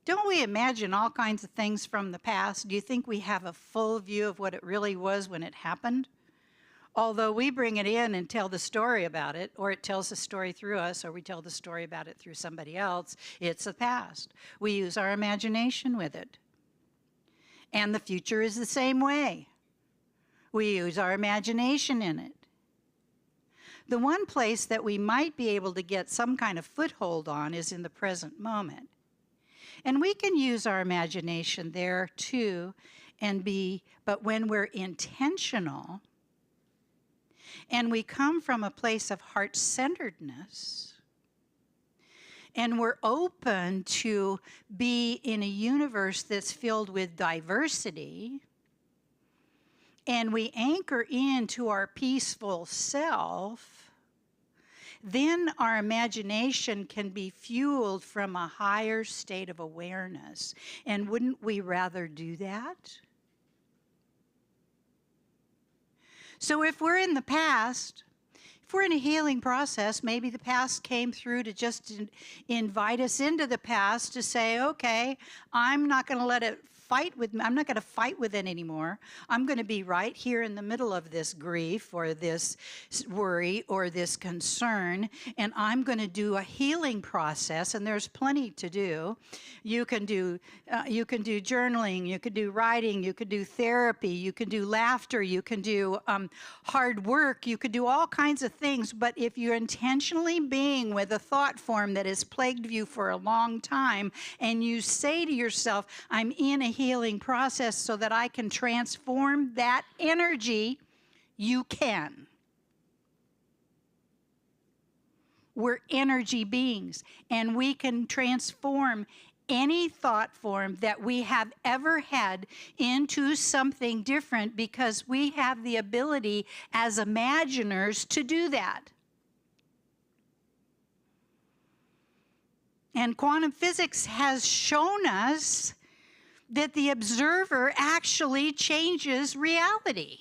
Don't we imagine all kinds of things from the past? Do you think we have a full view of what it really was when it happened? Although we bring it in and tell the story about it, or it tells the story through us, or we tell the story about it through somebody else, it's the past. We use our imagination with it. And the future is the same way. We use our imagination in it. The one place that we might be able to get some kind of foothold on is in the present moment. And we can use our imagination there too, but when we're intentional and we come from a place of heart-centeredness, and we're open to be in a universe that's filled with diversity, and we anchor into our peaceful self, then our imagination can be fueled from a higher state of awareness. And wouldn't we rather do that? So if we're in the past, if we're in a healing process, maybe the past came through to just invite us into the past to say, okay, I'm not going to let it fight with me. I'm not going to fight with it anymore. I'm going to be right here in the middle of this grief or this worry or this concern, and I'm going to do a healing process. And there's plenty to do. You can do journaling. You could do writing. You could do therapy. You can do laughter. You can do hard work. You could do all kinds of things. But if you're intentionally being with a thought form that has plagued you for a long time, and you say to yourself, I'm in a healing process so that I can transform that energy, you can. We're energy beings, and we can transform any thought form that we have ever had into something different because we have the ability as imaginers to do that. And quantum physics has shown us that the observer actually changes reality.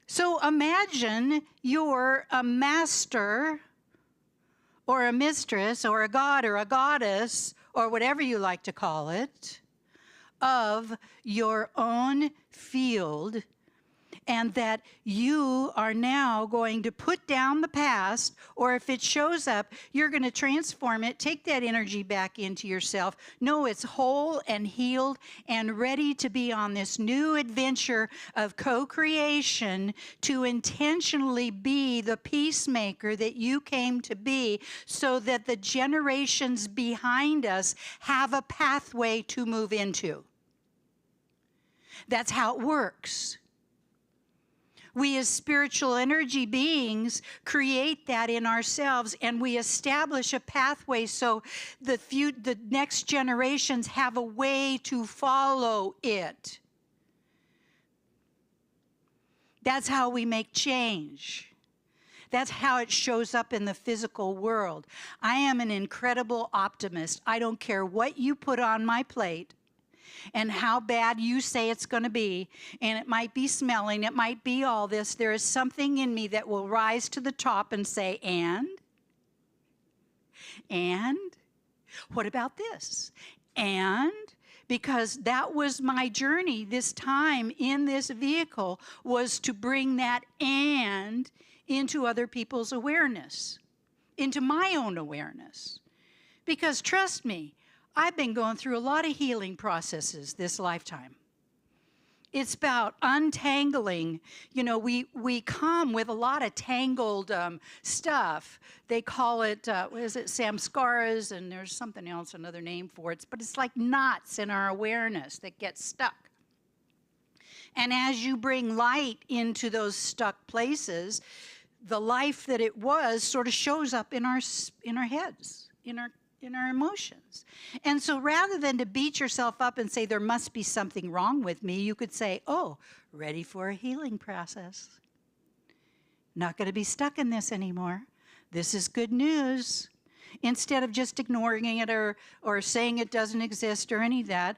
So imagine you're a master or a mistress or a god or a goddess or whatever you like to call it of your own field, and that you are now going to put down the past, or if it shows up, you're going to transform it, take that energy back into yourself, know it's whole and healed and ready to be on this new adventure of co-creation to intentionally be the peacemaker that you came to be, so that the generations behind us have a pathway to move into. That's how it works. We as spiritual energy beings create that in ourselves, and we establish a pathway so the next generations have a way to follow it. That's how we make change. That's how it shows up in the physical world. I am an incredible optimist. I don't care what you put on my plate and how bad you say it's going to be, and it might be smelling, it might be all this. There is something in me that will rise to the top and say, and what about this? And because that was my journey this time in this vehicle, was to bring that and into other people's awareness, into my own awareness. Because trust me, I've been going through a lot of healing processes this lifetime. It's about untangling. You know, we come with a lot of tangled stuff. They call it, what is it, samskaras, and there's something else, another name for it. But it's like knots in our awareness that get stuck. And as you bring light into those stuck places, the life that it was sort of shows up in our heads, in our emotions. And so rather than to beat yourself up and say, there must be something wrong with me, you could say, oh, ready for a healing process. Not going to be stuck in this anymore. This is good news. Instead of just ignoring it or saying it doesn't exist or any of that,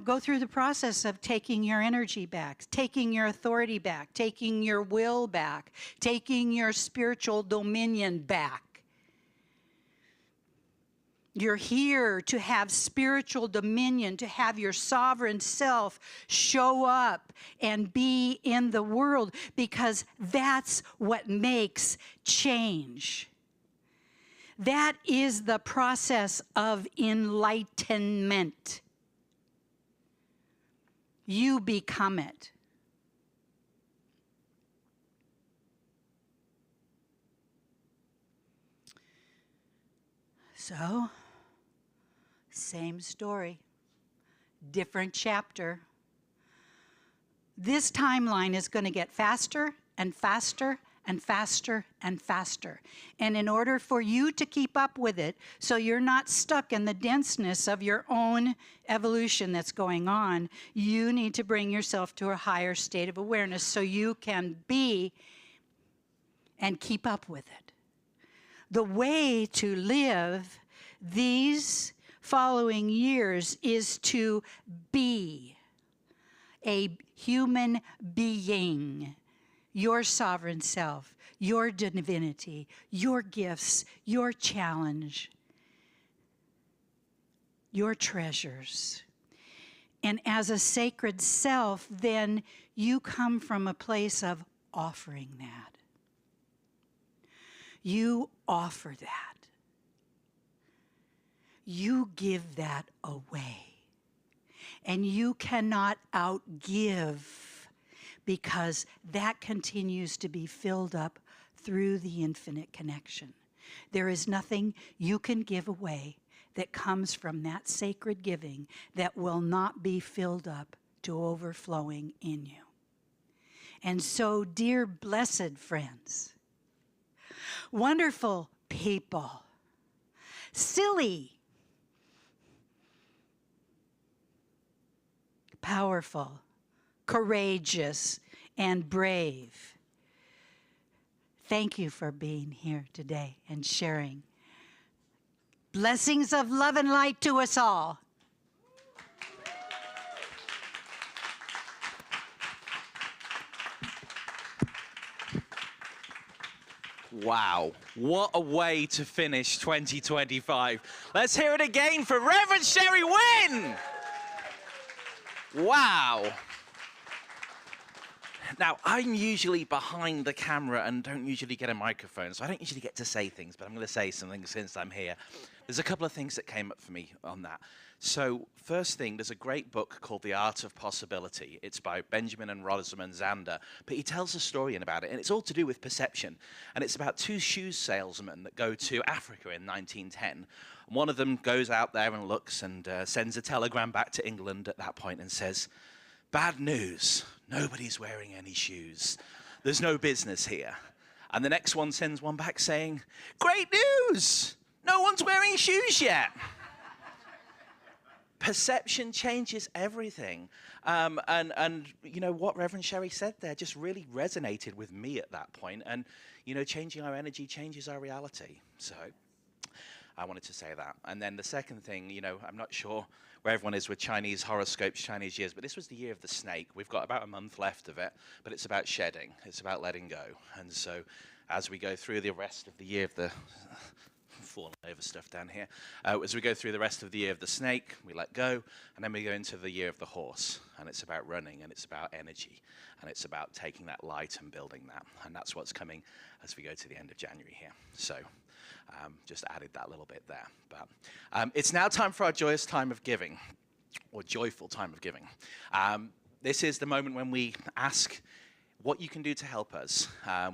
go through the process of taking your energy back, taking your authority back, taking your will back, taking your spiritual dominion back. You're here to have spiritual dominion, to have your sovereign self show up and be in the world, because that's what makes change. That is the process of enlightenment. You become it. So, same story, different chapter. This timeline is going to get faster and faster and faster and faster. And in order for you to keep up with it, so you're not stuck in the denseness of your own evolution that's going on, you need to bring yourself to a higher state of awareness so you can be and keep up with it. The way to live these following years is to be a human being, your sovereign self, your divinity, your gifts, your challenge, your treasures. And as a sacred self, then you come from a place of offering that. You offer that. You give that away. And you cannot outgive, because that continues to be filled up through the infinite connection. There is nothing you can give away that comes from that sacred giving that will not be filled up to overflowing in you. And so, dear blessed friends, wonderful people, silly, powerful, courageous, and brave, thank you for being here today and sharing. Blessings of love and light to us all. Wow, what a way to finish 2025. Let's hear it again for Reverend Sherry Wynn. Wow. Now, I'm usually behind the camera and don't usually get a microphone, so I don't usually get to say things, but I'm going to say something since I'm here. There's a couple of things that came up for me on that. So, first thing, there's a great book called The Art of Possibility. It's by Benjamin and Rosamund Zander, but he tells a story about it, and it's all to do with perception. And it's about two shoes salesmen that go to Africa in 1910. One of them goes out there and looks and sends a telegram back to England at that point and says, "Bad news, nobody's wearing any shoes. There's no business here." And the next one sends one back saying, "Great news, no one's wearing shoes yet." Perception changes everything. And you know, what Reverend Sherry said there just really resonated with me at that point. And, you know, changing our energy changes our reality. So I wanted to say that. And then the second thing, you know, I'm not sure where everyone is with Chinese horoscopes, Chinese years, but this was the year of the snake. We've got about a month left of it, but it's about shedding. It's about letting go. And so as we go through the rest of the year of the falling over stuff down here. As we go through the rest of the year of the snake, we let go, and then we go into the year of the horse, and it's about running, and it's about energy, and it's about taking that light and building that, and that's what's coming as we go to the end of January here. So just added that little bit there. But it's now time for our joyous time of giving, or joyful time of giving. This is the moment when we ask what you can do to help us.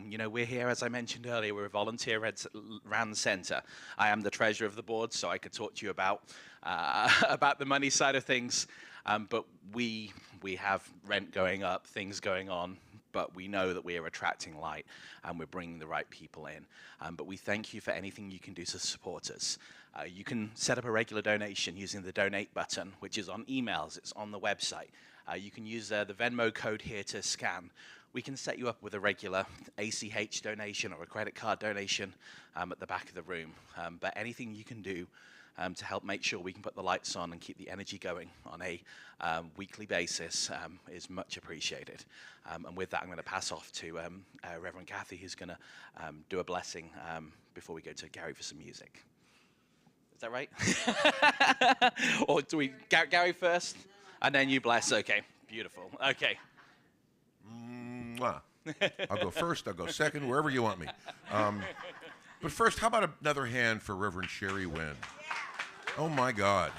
You know, we're here, as I mentioned earlier, we're a volunteer-run centre. I am the treasurer of the board, so I could talk to you about the money side of things. But we have rent going up, things going on, but we know that we are attracting light and we're bringing the right people in. But we thank you for anything you can do to support us. You can set up a regular donation using the donate button, which is on emails, it's on the website. You can use the Venmo code here to scan. We can set you up with a regular ACH donation or a credit card donation at the back of the room. But anything you can do to help make sure we can put the lights on and keep the energy going on a weekly basis is much appreciated. And with that, I'm going to pass off to Reverend Kathy, who's going to do a blessing before we go to Gary for some music. Is that right? Or do we, Gary first? And then you bless. Okay, beautiful. Okay. I'll go first, I'll go second, wherever you want me. But first, how about another hand for Reverend Sherry Wynn? Oh my God.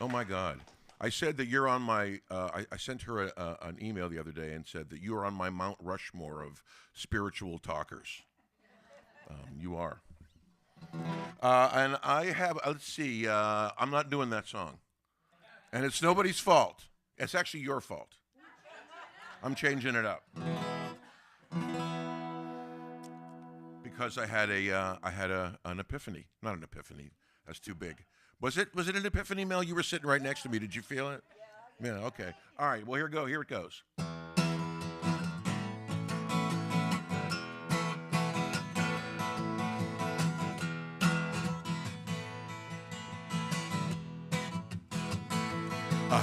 Oh my God. I said that you're on my, I sent her an email the other day and said that you are on my Mount Rushmore of spiritual talkers. You are. And I have, let's see, I'm not doing that song. And it's nobody's fault. It's actually your fault. I'm changing it up. Because I had an epiphany. Not an epiphany. That's too big. Was it an epiphany, Mel? You were sitting right next to me. Did you feel it? Yeah, okay. All right, well, here it goes.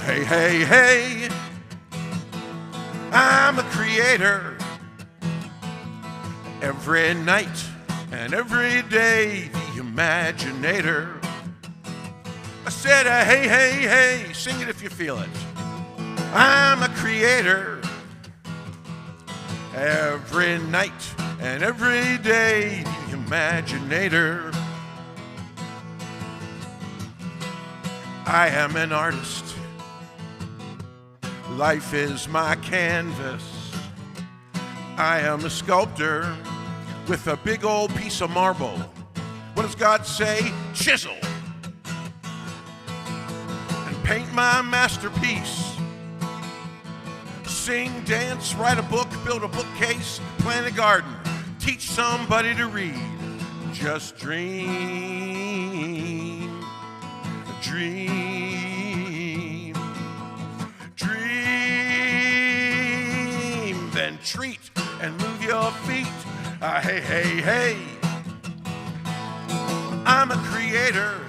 Hey, hey, hey, I'm a creator. Every night and every day, the imaginator. I said, hey, hey, hey, sing it if you feel it. I'm a creator. Every night and every day, the imaginator. I am an artist. Life is my canvas. I am a sculptor with a big old piece of marble. What does God say? Chisel. And paint my masterpiece. Sing, dance, write a book, build a bookcase, plant a garden, teach somebody to read. Just dream, dream, dream, then treat and move your feet. Hey, hey, hey, I'm a creator.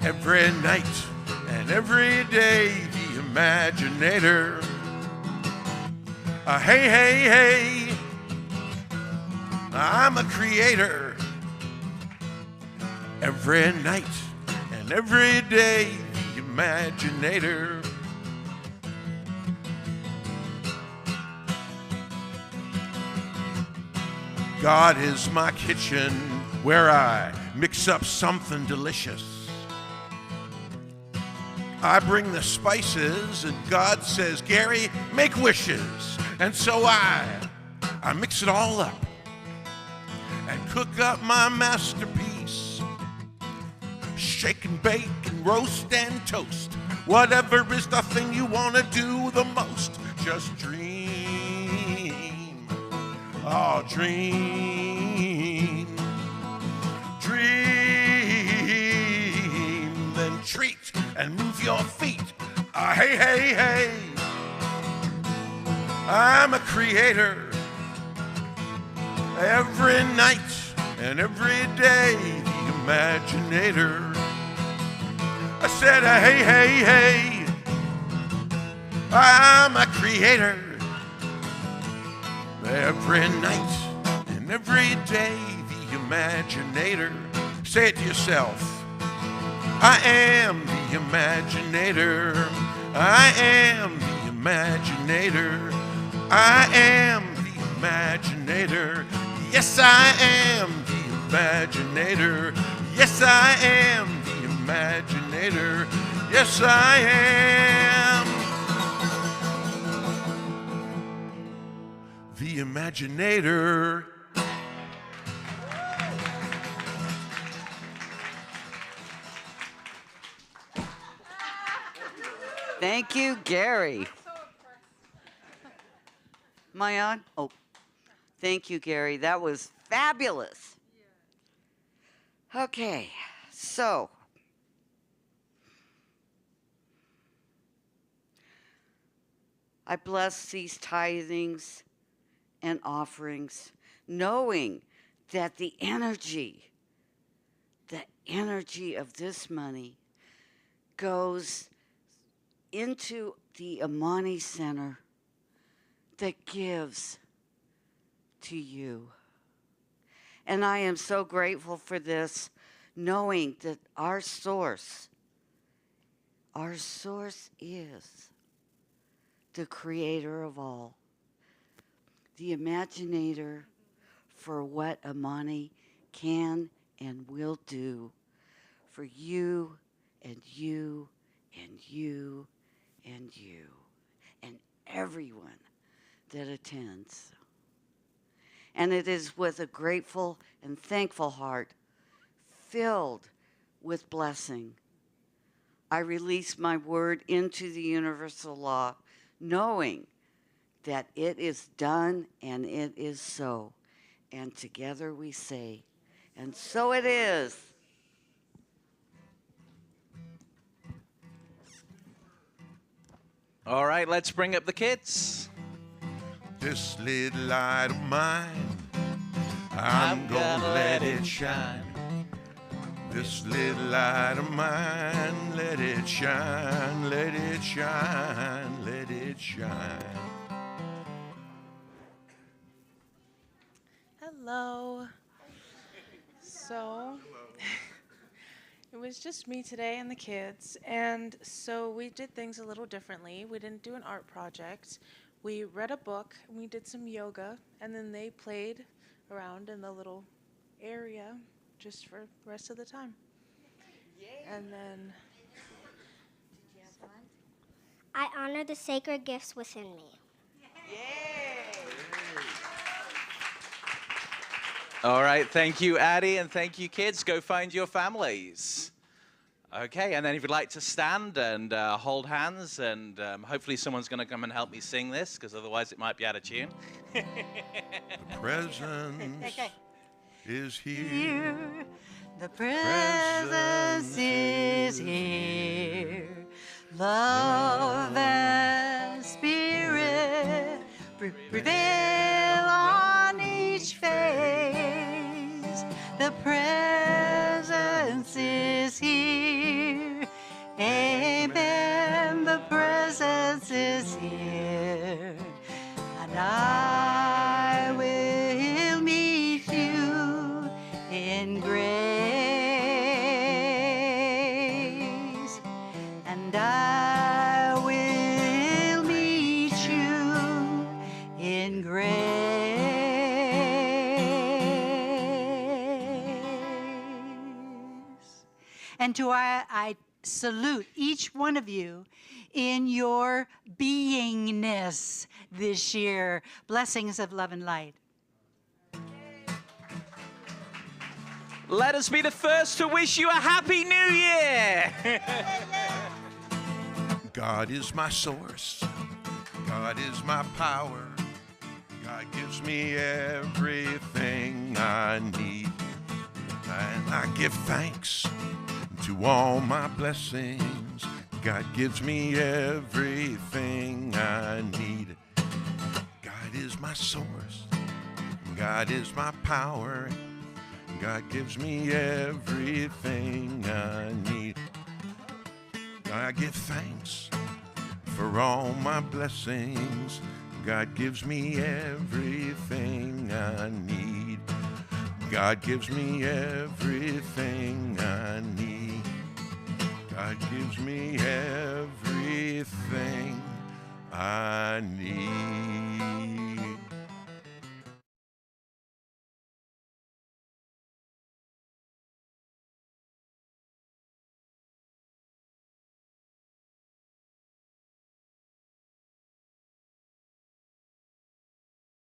Every night and every day, the imaginator. Hey, hey, hey, I'm a creator. Every night and every day, the imaginator. God is my kitchen where I mix up something delicious. I bring the spices and God says, Gary, make wishes. And so I mix it all up and cook up my masterpiece. Shake and bake and roast and toast. Whatever is the thing you want to do the most. Just dream. Oh, dream. Dream. Then treat and move your feet. Hey, hey, hey. I'm a creator. Every night and every day, the imaginator. I said, hey, hey, hey, I'm a creator. Every night and every day, the imaginator. Say it to yourself. I am the imaginator. I am the imaginator. I am the imaginator. Yes, I am the imaginator. Yes, I am the imaginator. Yes, I am the imaginator. Thank you, Gary. Am I on? Oh, thank you, Gary. That was fabulous. Okay, so I bless these tithings and offerings, knowing that the energy of this money goes into the Amani Center that gives to you. And I am so grateful for this, knowing that our source is the creator of all, the imaginator for what Amani can and will do for you and you and you and you and everyone that attends. And it is with a grateful and thankful heart, filled with blessing, I release my word into the universal law, knowing that it is done and it is so. And together we say, and so it is. All right, let's bring up the kids. This little light of mine, I'm gonna let it shine. This little light of mine, let it shine, let it shine, let it shine. Hello. So, it was just me today and the kids, and so we did things a little differently. We didn't do an art project. We read a book, and we did some yoga, and then they played around in the little area just for the rest of the time. And then I honor the sacred gifts within me. All right, thank you, Addie, and thank you, kids. Go find your families. Okay, and then if you'd like to stand and hold hands, and hopefully someone's going to come and help me sing this, because otherwise it might be out of tune. The presence Okay. is here. Here, the presence is here. Love and spirit prevail on each face. The presence is here. Amen. The presence is here. And I will meet you in grace. And I will meet you in grace. And to I salute each one of you in your beingness this year. Blessings of love and light. Let us be the first to wish you a Happy New Year. God is my source. God is my power. God gives me everything I need. And I give thanks to all my blessings. God gives me everything I need. God is my source. God is my power. God gives me everything I need. I give thanks for all my blessings. God gives me everything I need. God gives me everything I need. God gives me everything I need.